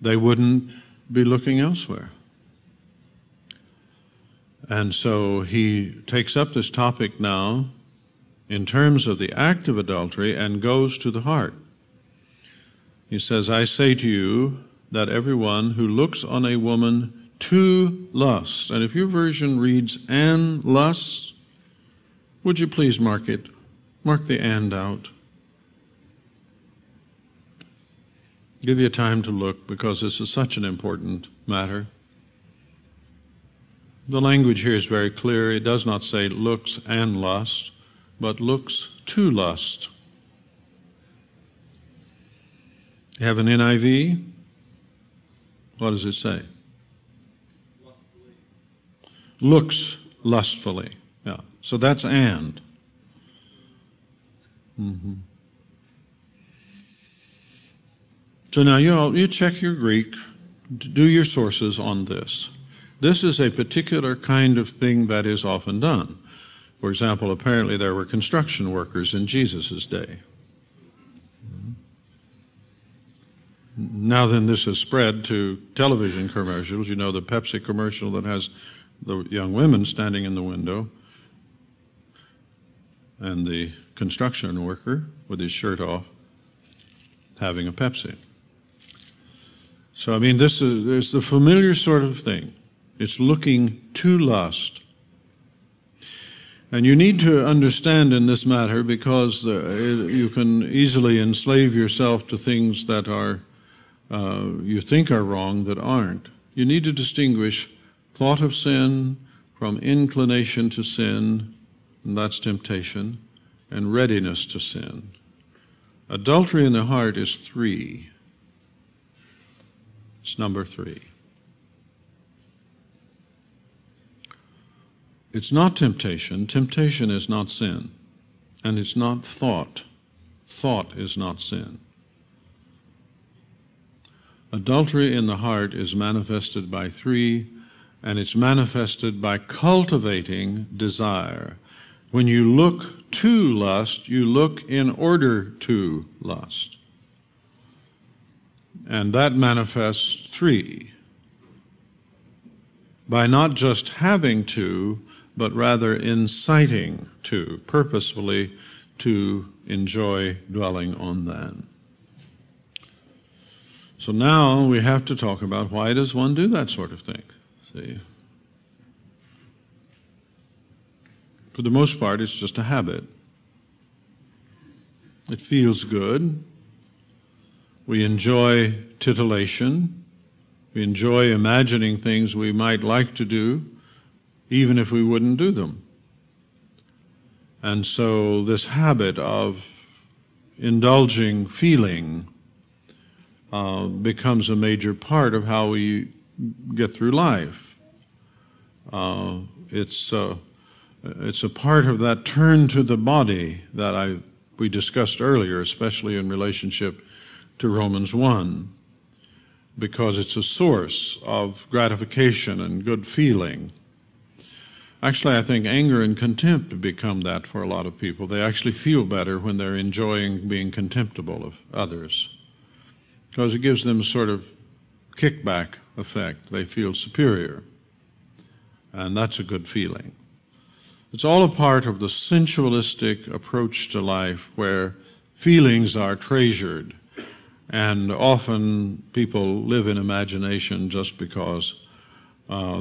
they wouldn't be looking elsewhere. And so he takes up this topic now in terms of the act of adultery and goes to the heart. He says, I say to you that everyone who looks on a woman to lust, and if your version reads and lust, would you please mark it? Mark the and out. Give you time to look, because this is such an important matter. The language here is very clear. It does not say looks and lust, but looks to lust. You have an NIV? What does it say? Lustfully. Looks lustfully. Yeah. So that's and. So now you check your Greek, do your sources on this. This is a particular kind of thing that is often done. For example, apparently there were construction workers in Jesus' day. Now then, this has spread to television commercials. You know, the Pepsi commercial that has the young women standing in the window and the construction worker with his shirt off having a Pepsi. So, I mean, there's the familiar sort of thing. It's looking to lust. And you need to understand in this matter, because you can easily enslave yourself to things that are you think are wrong that aren't. You need to distinguish thought of sin from inclination to sin, and that's temptation, and readiness to sin. Adultery in the heart is 3. It's number 3. It's not temptation. Temptation is not sin. And it's not thought. Thought is not sin. Adultery in the heart is manifested by 3, and it's manifested by cultivating desire. When you look to lust, you look in order to lust. And that manifests 3. By not just having to, but rather inciting to, purposefully to enjoy dwelling on that. So now we have to talk about, why does one do that sort of thing? See? For the most part, it's just a habit. It feels good. We enjoy titillation. We enjoy imagining things we might like to do, even if we wouldn't do them. And so this habit of indulging feeling becomes a major part of how we get through life. It's a part of that turn to the body that we discussed earlier, especially in relationship to Romans 1, because it's a source of gratification and good feeling. Actually, I think anger and contempt become that for a lot of people. They actually feel better when they're enjoying being contemptible of others, because it gives them a sort of kickback effect. They feel superior, and that's a good feeling. It's all a part of the sensualistic approach to life, where feelings are treasured, and often people live in imagination just because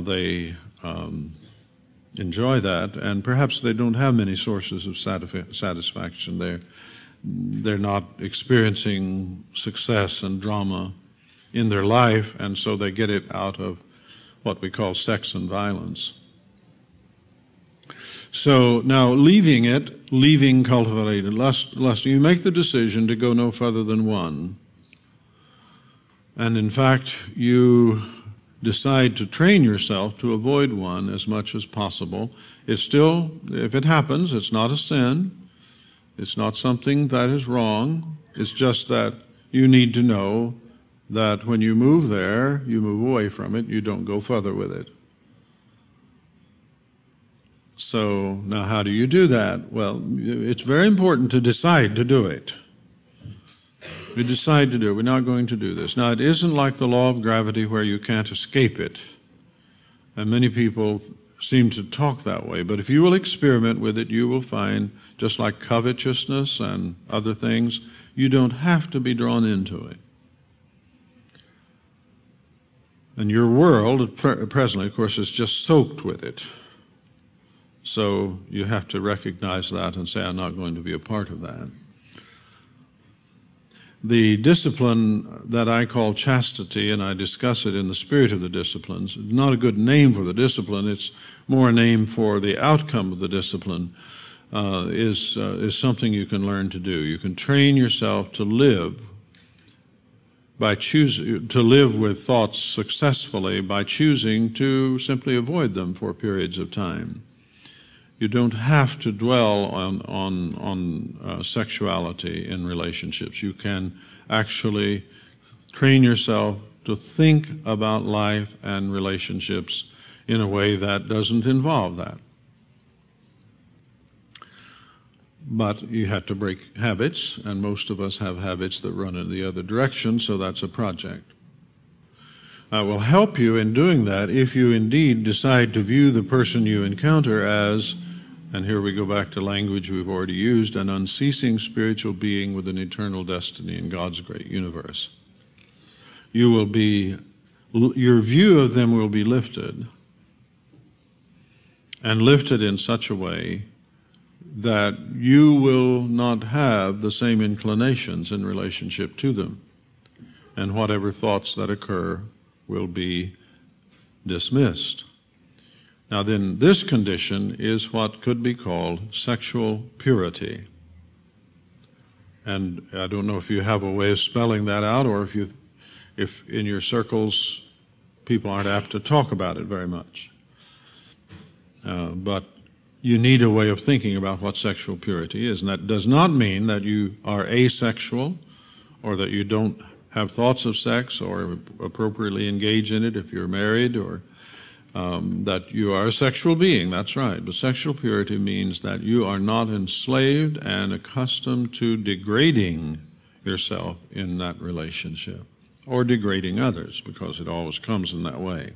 they enjoy that, and perhaps they don't have many sources of satisfaction. They're not experiencing success and drama in their life, and so they get it out of what we call sex and violence. So now, leaving cultivated lust, you make the decision to go no further than 1. And in fact, you decide to train yourself to avoid 1 as much as possible. It's still, if it happens, it's not a sin. It's not something that is wrong. It's just that you need to know that when you move there, you move away from it. You don't go further with it. So now how do you do that? Well, it's very important to decide to do it. We decide to do it. We're not going to do this. Now, it isn't like the law of gravity where you can't escape it. And many people seem to talk that way. But if you will experiment with it, you will find, just like covetousness and other things, you don't have to be drawn into it. And your world, presently, of course, is just soaked with it. So you have to recognize that and say, I'm not going to be a part of that. The discipline that I call chastity, and I discuss it in the spirit of the disciplines, it's not a good name for the discipline, it's more a name for the outcome of the discipline, is something you can learn to do. You can train yourself to live with thoughts successfully by choosing to simply avoid them for periods of time. You don't have to dwell on sexuality in relationships. You can actually train yourself to think about life and relationships in a way that doesn't involve that. But you have to break habits, and most of us have habits that run in the other direction, so that's a project. I will help you in doing that if you indeed decide to view the person you encounter as, and here we go back to language we've already used, an unceasing spiritual being with an eternal destiny in God's great universe. Your view of them will be lifted, and lifted in such a way that you will not have the same inclinations in relationship to them, and whatever thoughts that occur will be dismissed. Now then, this condition is what could be called sexual purity. And I don't know if you have a way of spelling that out, or if in your circles people aren't apt to talk about it very much. But you need a way of thinking about what sexual purity is. And that does not mean that you are asexual or that you don't have thoughts of sex or appropriately engage in it if you're married, or that you are a sexual being. That's right. But sexual purity means that you are not enslaved and accustomed to degrading yourself in that relationship or degrading others, because it always comes in that way.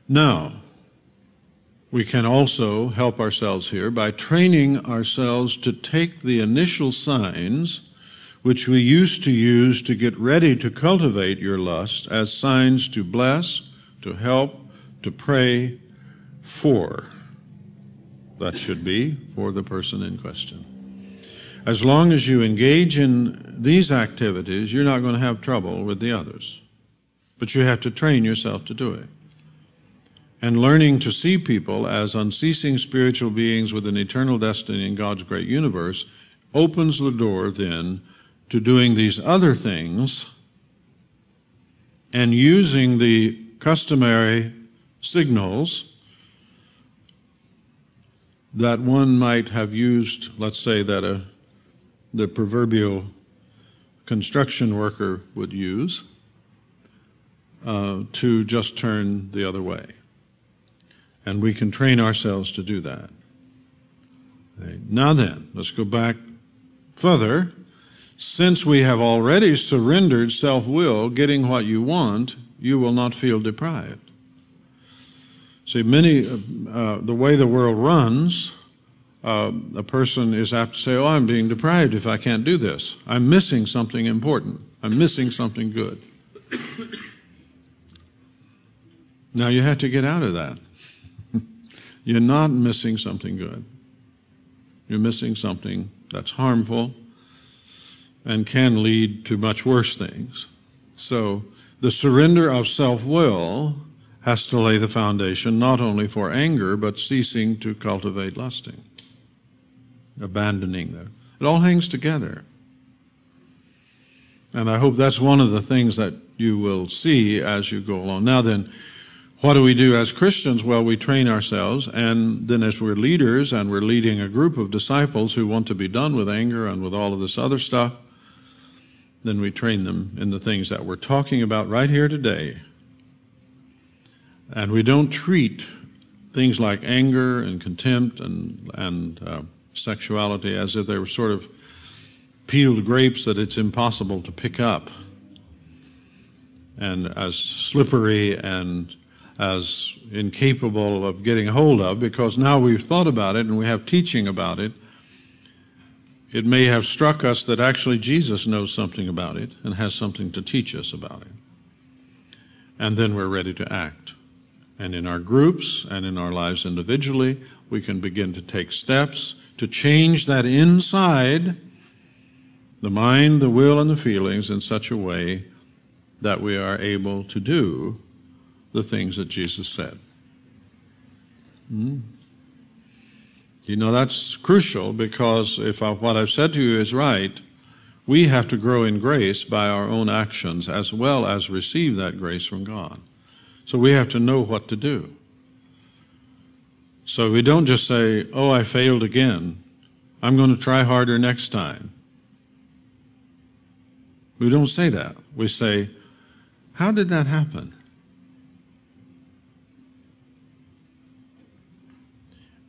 Now, we can also help ourselves here by training ourselves to take the initial signs which we used to use to get ready to cultivate your lust as signs to bless, to help, to pray for. That should be for the person in question. As long as you engage in these activities, you're not going to have trouble with the others. But you have to train yourself to do it. And learning to see people as unceasing spiritual beings with an eternal destiny in God's great universe opens the door then to doing these other things and using the customary signals that one might have used, let's say that the proverbial construction worker would use, to just turn the other way. And we can train ourselves to do that. Okay. Now then, let's go back further. Since we have already surrendered self-will, getting what you want, you will not feel deprived. See, the way the world runs, a person is apt to say, oh, I'm being deprived if I can't do this. I'm missing something important. I'm missing something good. Now you have to get out of that. You're not missing something good. You're missing something that's harmful and can lead to much worse things. So the surrender of self-will has to lay the foundation not only for anger, but ceasing to cultivate lusting, abandoning them. It all hangs together. And I hope that's one of the things that you will see as you go along. Now then, what do we do as Christians? Well, we train ourselves, and then as we're leaders and we're leading a group of disciples who want to be done with anger and with all of this other stuff, then we train them in the things that we're talking about right here today. And we don't treat things like anger and contempt and sexuality as if they were sort of peeled grapes that it's impossible to pick up, and as slippery and as incapable of getting hold of, because now we've thought about it and we have teaching about it. It may have struck us that actually Jesus knows something about it and has something to teach us about it. And then we're ready to act. And in our groups and in our lives individually, we can begin to take steps to change that inside, the mind, the will, and the feelings in such a way that we are able to do the things that Jesus said. You know, that's crucial, because if what I've said to you is right, we have to grow in grace by our own actions as well as receive that grace from God. So we have to know what to do. So we don't just say, oh, I failed again. I'm going to try harder next time. We don't say that. We say, how did that happen?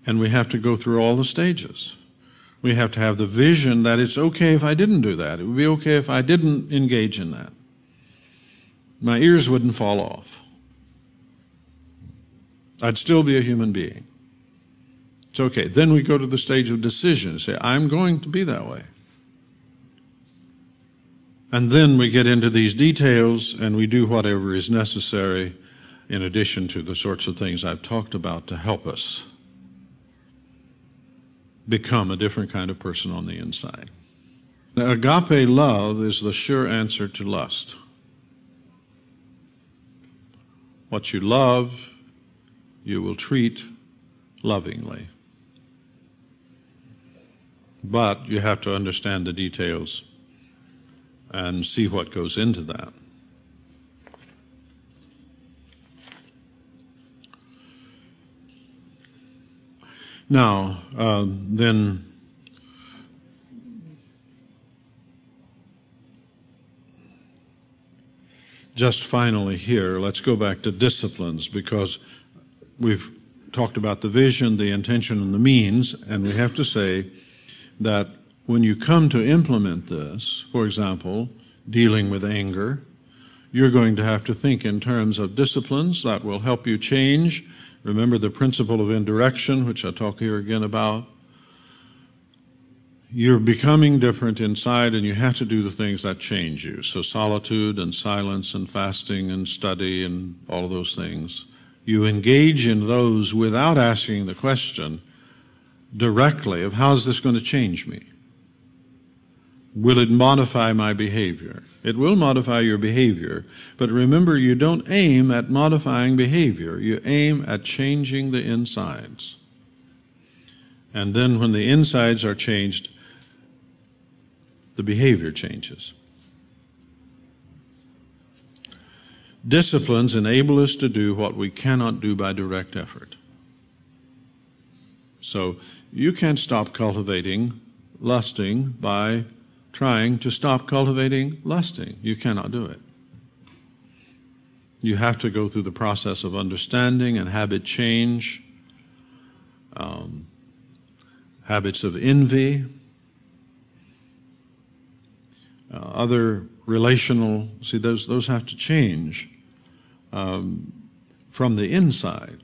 And we have to go through all the stages. We have to have the vision that it's okay if I didn't do that. It would be okay if I didn't engage in that. My ears wouldn't fall off. I'd still be a human being. It's okay. Then we go to the stage of decision. Say, I'm going to be that way. And then we get into these details and we do whatever is necessary in addition to the sorts of things I've talked about to help us become a different kind of person on the inside. Now, agape love is the sure answer to lust. What you love, you will treat lovingly. But you have to understand the details and see what goes into that. Now, then, just finally here, let's go back to disciplines, because we've talked about the vision, the intention, and the means, and we have to say that when you come to implement this, for example, dealing with anger, you're going to have to think in terms of disciplines that will help you change. Remember the principle of indirection, which I talk here again about. You're becoming different inside, and you have to do the things that change you. So solitude and silence and fasting and study and all of those things. You engage in those without asking the question directly of how is this going to change me? Will it modify my behavior? It will modify your behavior, but remember, you don't aim at modifying behavior. You aim at changing the insides. And then when the insides are changed, the behavior changes. Disciplines enable us to do what we cannot do by direct effort. So you can't stop cultivating lusting by trying to stop cultivating lusting. You cannot do it. You have to go through the process of understanding and habit change, habits of envy, other relational, see, those have to change from the inside.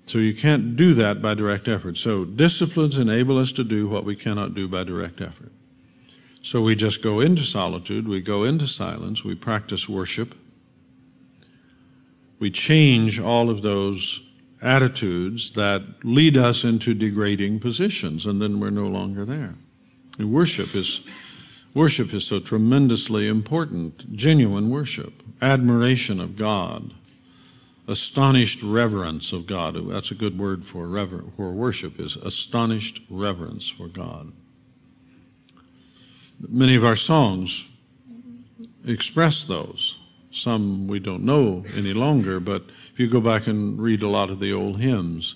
So you can't do that by direct effort. So disciplines enable us to do what we cannot do by direct effort. So we just go into solitude, we go into silence, we practice worship, we change all of those attitudes that lead us into degrading positions, and then we're no longer there. And worship is so tremendously important. Genuine worship, admiration of God, astonished reverence of God. That's a good word for worship, is astonished reverence for God. Many of our songs express those. Some we don't know any longer, but if you go back and read a lot of the old hymns,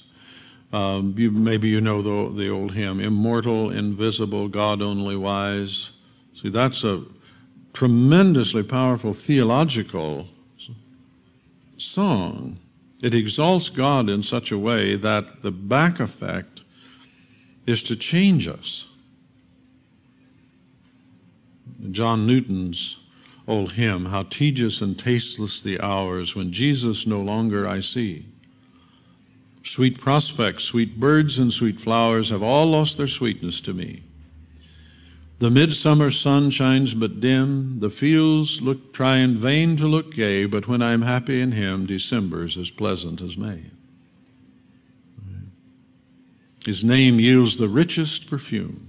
maybe you know the old hymn, Immortal, Invisible, God Only Wise. See, that's a tremendously powerful theological song. It exalts God in such a way that the back effect is to change us. John Newton's old hymn, how tedious and tasteless the hours when Jesus no longer I see. Sweet prospects, sweet birds, and sweet flowers have all lost their sweetness to me. The midsummer sun shines but dim, the fields try in vain to look gay, but when I am happy in him, December's as pleasant as May. His name yields the richest perfume,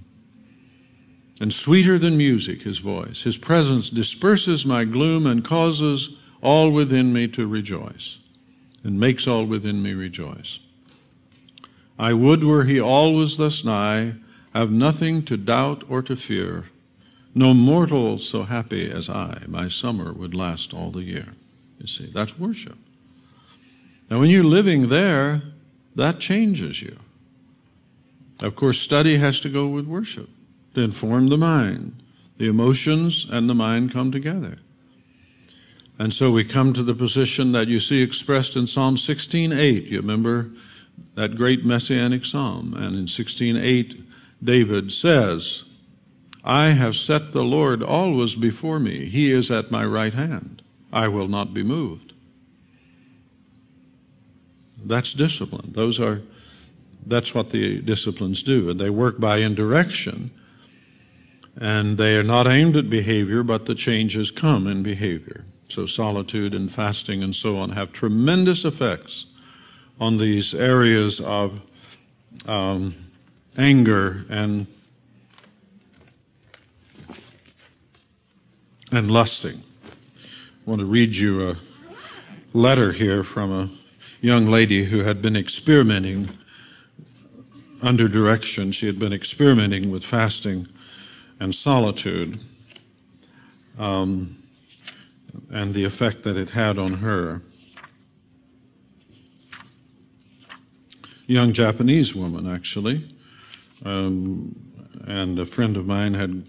and sweeter than music his voice. His presence disperses my gloom and causes all within me to rejoice, and makes all within me rejoice. I would, were he always thus nigh, have nothing to doubt or to fear. No mortal so happy as I, my summer would last all the year. You see, that's worship. Now, when you're living there, that changes you. Of course, study has to go with worship to inform the mind. The emotions and the mind come together. And so we come to the position that you see expressed in Psalm 16:8. You remember that great messianic psalm. And in 16:8, David says, I have set the Lord always before me. He is at my right hand. I will not be moved. That's discipline. That's what the disciplines do. And they work by indirection. And they are not aimed at behavior, but the changes come in behavior. So solitude and fasting and so on have tremendous effects on these areas of anger and lusting. I want to read you a letter here from a young lady who had been experimenting under direction. She had been experimenting with fasting and solitude, and the effect that it had on her. Young Japanese woman, actually, and a friend of mine had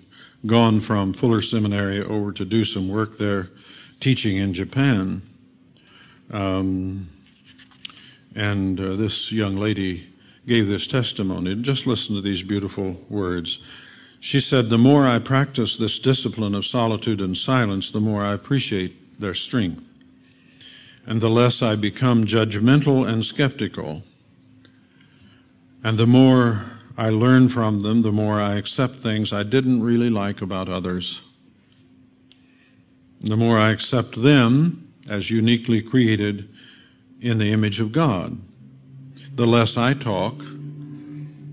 gone from Fuller Seminary over to do some work there teaching in Japan. And this young lady gave this testimony. Just listen to these beautiful words. She said, the more I practice this discipline of solitude and silence, the more I appreciate their strength. And the less I become judgmental and skeptical. And the more I learn from them, the more I accept things I didn't really like about others. The more I accept them as uniquely created in the image of God. The less I talk,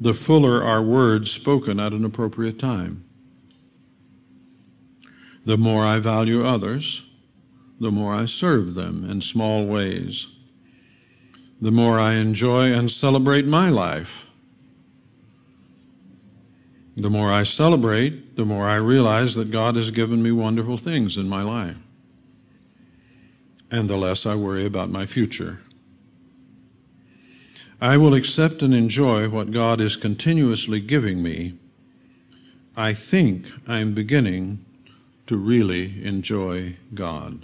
the fuller are words spoken at an appropriate time. The more I value others, the more I serve them in small ways. The more I enjoy and celebrate my life. The more I celebrate, the more I realize that God has given me wonderful things in my life. And the less I worry about my future. I will accept and enjoy what God is continuously giving me. I think I'm beginning to really enjoy God.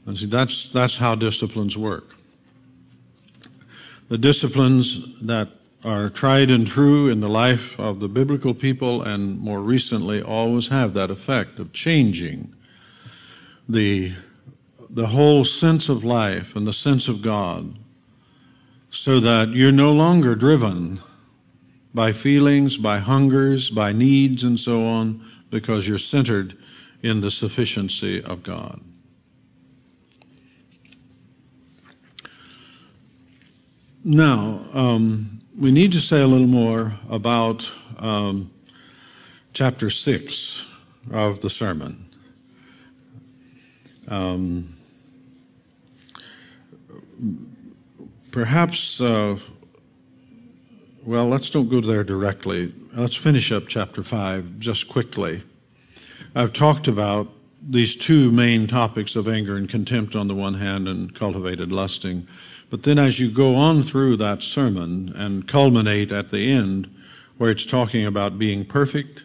And see, that's how disciplines work. The disciplines that are tried and true in the life of the biblical people and more recently always have that effect of changing the whole sense of life and the sense of God, so that you're no longer driven by feelings, by hungers, by needs, and so on, because you're centered in the sufficiency of God. Now, we need to say a little more about chapter 6 of the sermon. Perhaps, well, let's don't go there directly. Let's finish up chapter 5 just quickly. I've talked about these two main topics of anger and contempt on the one hand and cultivated lusting. But then as you go on through that sermon and culminate at the end where it's talking about being perfect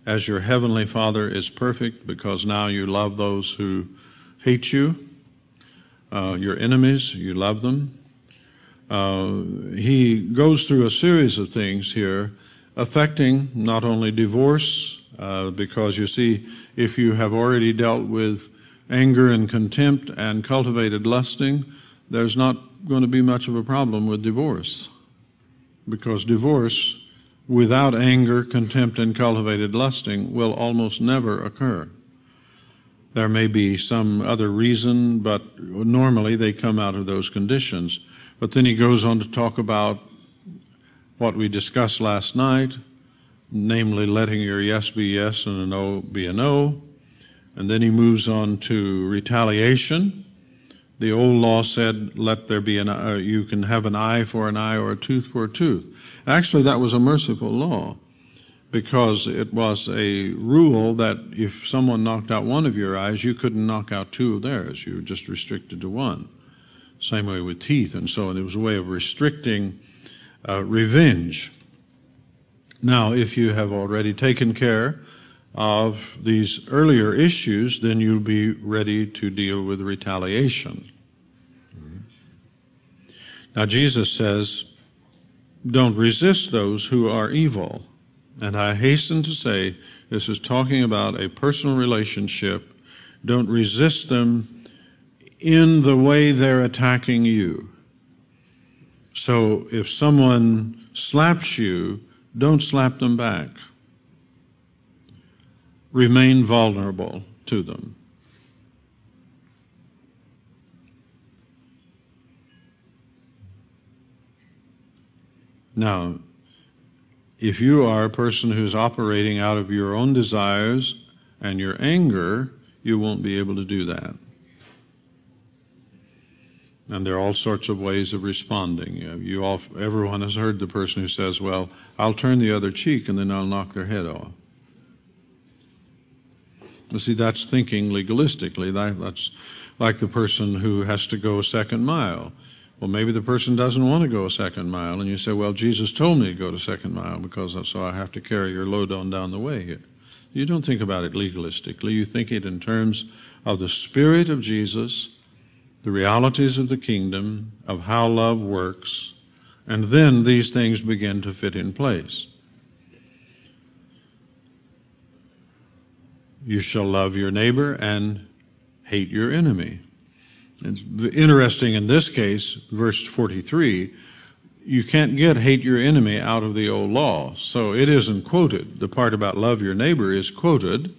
as your heavenly Father is perfect, because now you love those who hate you, your enemies, you love them. He goes through a series of things here affecting not only divorce, because you see, if you have already dealt with anger and contempt and cultivated lusting, there's not going to be much of a problem with divorce, because divorce without anger, contempt, and cultivated lusting will almost never occur. There may be some other reason, but normally they come out of those conditions. But then he goes on to talk about what we discussed last night, namely letting your yes be yes and a no be a no. And then he moves on to retaliation. The old law said, let there be you can have an eye for an eye or a tooth for a tooth. Actually, that was a merciful law, because it was a rule that if someone knocked out one of your eyes, you couldn't knock out two of theirs. You were just restricted to one. Same way with teeth and so on. It was a way of restricting revenge. Now, if you have already taken care of these earlier issues, then you'll be ready to deal with retaliation. Now, Jesus says, don't resist those who are evil. And I hasten to say, this is talking about a personal relationship. Don't resist them in the way they're attacking you. So if someone slaps you, don't slap them back. Remain vulnerable to them. Now, if you are a person who's operating out of your own desires and your anger, you won't be able to do that. And there are all sorts of ways of responding. Everyone has heard the person who says, well, I'll turn the other cheek and then I'll knock their head off. You see, that's thinking legalistically. That's like the person who has to go a second mile. Well, maybe the person doesn't want to go a second mile, and you say, well, Jesus told me to go to second mile so I have to carry your load on down the way here. You don't think about it legalistically. You think it in terms of the Spirit of Jesus, the realities of the kingdom, of how love works, and then these things begin to fit in place. You shall love your neighbor and hate your enemy. It's interesting in this case, verse 43, you can't get hate your enemy out of the old law. So it isn't quoted. The part about love your neighbor is quoted,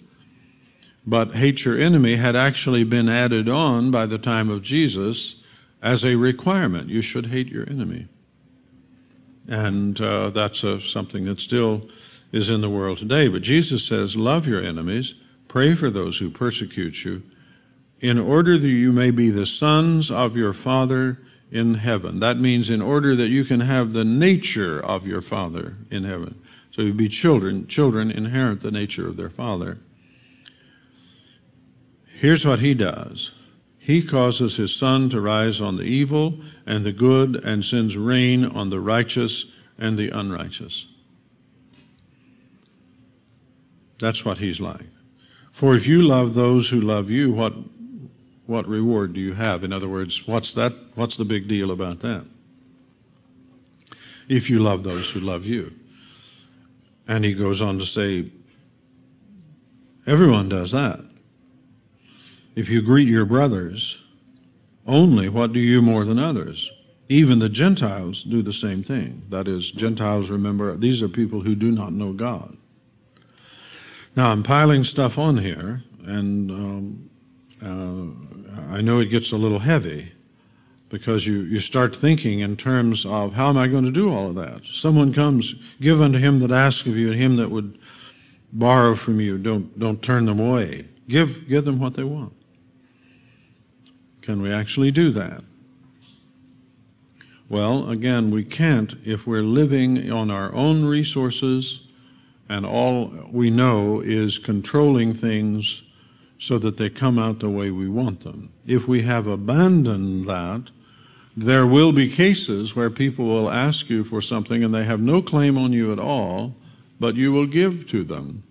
but hate your enemy had actually been added on by the time of Jesus as a requirement. You should hate your enemy. And that's something that still is in the world today. But Jesus says, love your enemies, pray for those who persecute you, in order that you may be the sons of your Father in heaven. That means in order that you can have the nature of your Father in heaven. So you be children. Children inherit the nature of their Father. Here's what he does. He causes his sun to rise on the evil and the good, and sends rain on the righteous and the unrighteous. That's what he's like. For if you love those who love you, what reward do you have? In other words, what's the big deal about that? If you love those who love you. And he goes on to say, everyone does that. If you greet your brothers only, what do you more than others? Even the Gentiles do the same thing. That is, Gentiles, remember, these are people who do not know God. Now, I'm piling stuff on here, and I know it gets a little heavy because you start thinking in terms of, how am I going to do all of that? Someone comes, give unto him that asks of you, and him that would borrow from you, don't turn them away. Give them what they want. Can we actually do that? Well, again, we can't if we're living on our own resources and all we know is controlling things so that they come out the way we want them. If we have abandoned that, there will be cases where people will ask you for something and they have no claim on you at all, but you will give to them.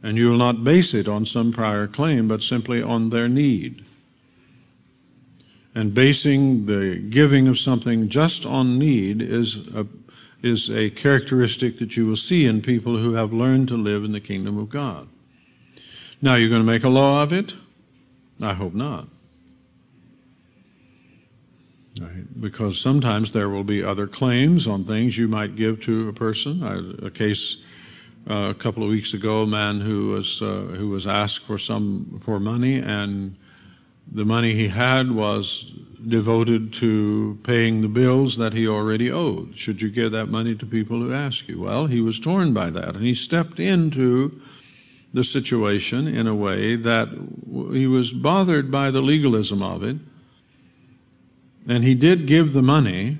And you will not base it on some prior claim, but simply on their need. And basing the giving of something just on need is a characteristic that you will see in people who have learned to live in the kingdom of God. Now, you're going to make a law of it? I hope not. Right? Because sometimes there will be other claims on things you might give to a person. A case a couple of weeks ago, a man who was asked for money, and the money he had was devoted to paying the bills that he already owed. Should you give that money to people who ask you? Well, he was torn by that, and he stepped into the situation in a way that he was bothered by the legalism of it, and he did give the money,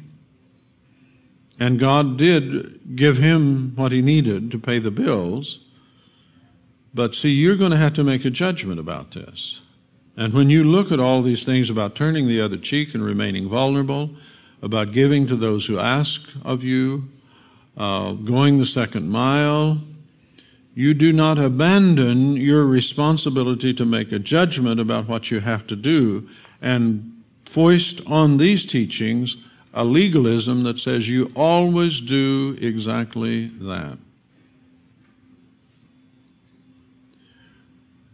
and God did give him what he needed to pay the bills. But see, you're going to have to make a judgment about this. And when you look at all these things about turning the other cheek and remaining vulnerable, about giving to those who ask of you, going the second mile, you do not abandon your responsibility to make a judgment about what you have to do and foist on these teachings a legalism that says you always do exactly that.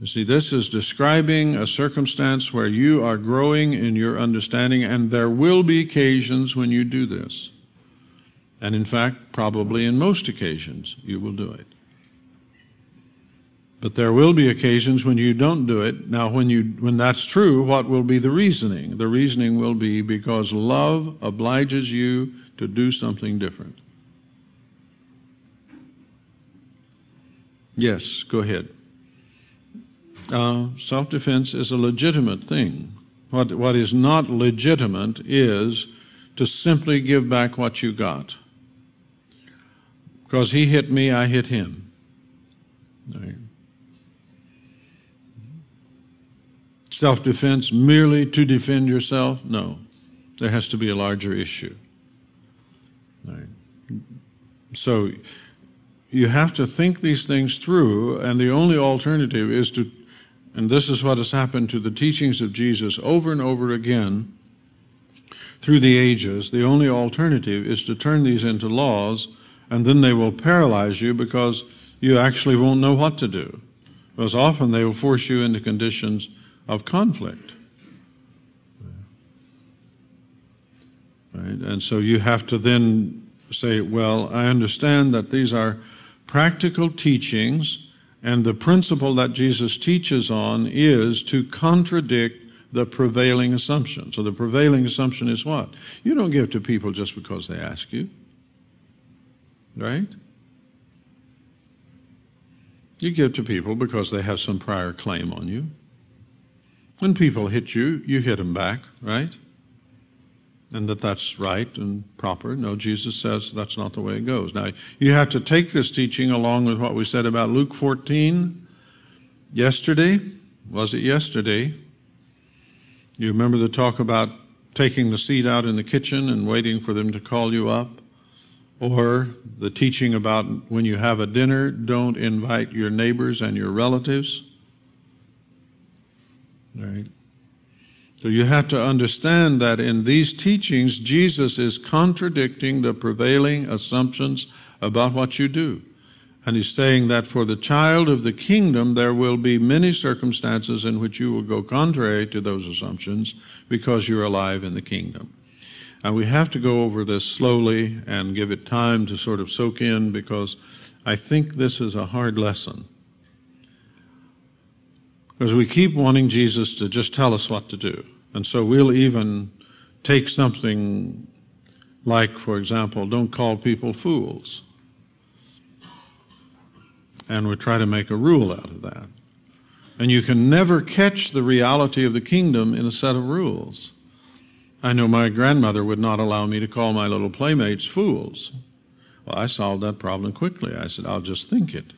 You see, this is describing a circumstance where you are growing in your understanding, and there will be occasions when you do this. And in fact, probably in most occasions, you will do it. But there will be occasions when you don't do it. Now, when that's true, what will be the reasoning? The reasoning will be because love obliges you to do something different. Yes, go ahead. Self-defense is a legitimate thing. What is not legitimate is to simply give back what you got. Because he hit me, I hit him. Right. Self-defense merely to defend yourself? No. There has to be a larger issue. Right. So you have to think these things through, and the only alternative is to, and this is what has happened to the teachings of Jesus over and over again through the ages, the only alternative is to turn these into laws, and then they will paralyze you because you actually won't know what to do. Because often they will force you into conditions of conflict. Right? And so you have to then say, well, I understand that these are practical teachings, and the principle that Jesus teaches on is to contradict the prevailing assumption. So the prevailing assumption is what? You don't give to people just because they ask you. Right? You give to people because they have some prior claim on you. When people hit you, you hit them back, right? And that's right and proper. No, Jesus says that's not the way it goes. Now, you have to take this teaching along with what we said about Luke 14 yesterday. Was it yesterday? You remember the talk about taking the seat out in the kitchen and waiting for them to call you up? Or the teaching about when you have a dinner, don't invite your neighbors and your relatives? Right? So you have to understand that in these teachings, Jesus is contradicting the prevailing assumptions about what you do. And he's saying that for the child of the kingdom, there will be many circumstances in which you will go contrary to those assumptions because you're alive in the kingdom. And we have to go over this slowly and give it time to sort of soak in, because I think this is a hard lesson. Because we keep wanting Jesus to just tell us what to do. And so we'll even take something like, for example, don't call people fools. And we try to make a rule out of that. And you can never catch the reality of the kingdom in a set of rules. I know my grandmother would not allow me to call my little playmates fools. Well, I solved that problem quickly. I said, I'll just think it.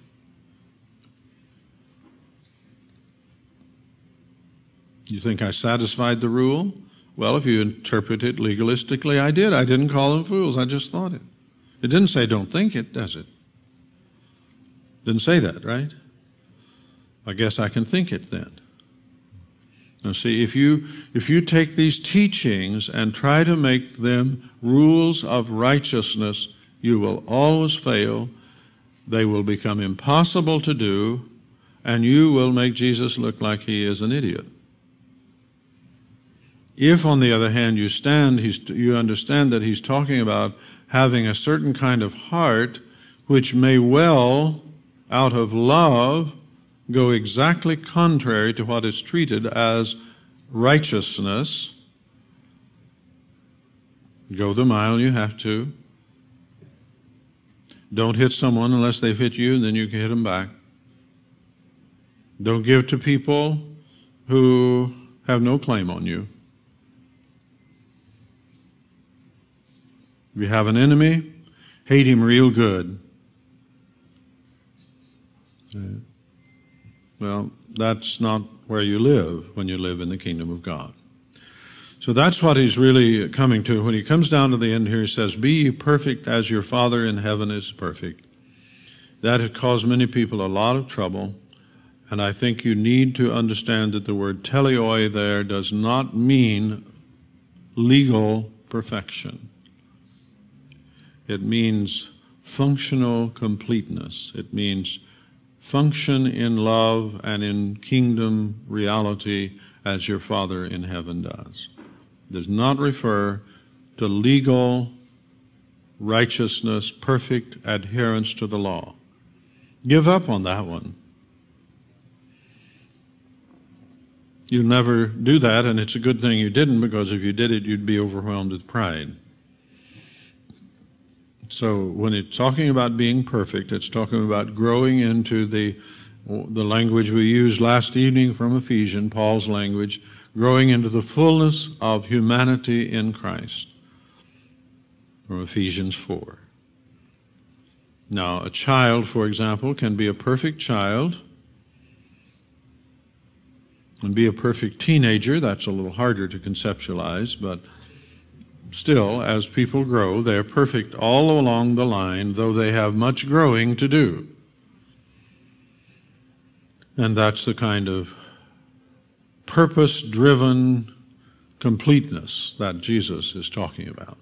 You think I satisfied the rule? Well, if you interpret it legalistically, I did. I didn't call them fools. I just thought it. It didn't say don't think it, does it? Didn't say that, right? I guess I can think it then. Now see, if you take these teachings and try to make them rules of righteousness, you will always fail. They will become impossible to do, and you will make Jesus look like he is an idiot. If, on the other hand, you understand that he's talking about having a certain kind of heart which may well, out of love, go exactly contrary to what is treated as righteousness. Go the mile you have to. Don't hit someone unless they've hit you, and then you can hit them back. Don't give to people who have no claim on you. If you have an enemy, hate him real good. Well, that's not where you live when you live in the kingdom of God. So that's what he's really coming to. When he comes down to the end here, he says, be ye perfect as your Father in heaven is perfect. That has caused many people a lot of trouble. And I think you need to understand that the word teleoi there does not mean legal perfection. It means functional completeness. It means function in love and in kingdom reality as your Father in heaven does. It does not refer to legal righteousness, perfect adherence to the law. Give up on that one. You'll never do that, and it's a good thing you didn't, because if you did it, you'd be overwhelmed with pride. So when it's talking about being perfect, it's talking about growing into the language we used last evening from Ephesians, Paul's language, growing into the fullness of humanity in Christ, from Ephesians 4. Now, a child, for example, can be a perfect child and be a perfect teenager. That's a little harder to conceptualize, but still, as people grow, they're perfect all along the line, though they have much growing to do. And that's the kind of purpose-driven completeness that Jesus is talking about.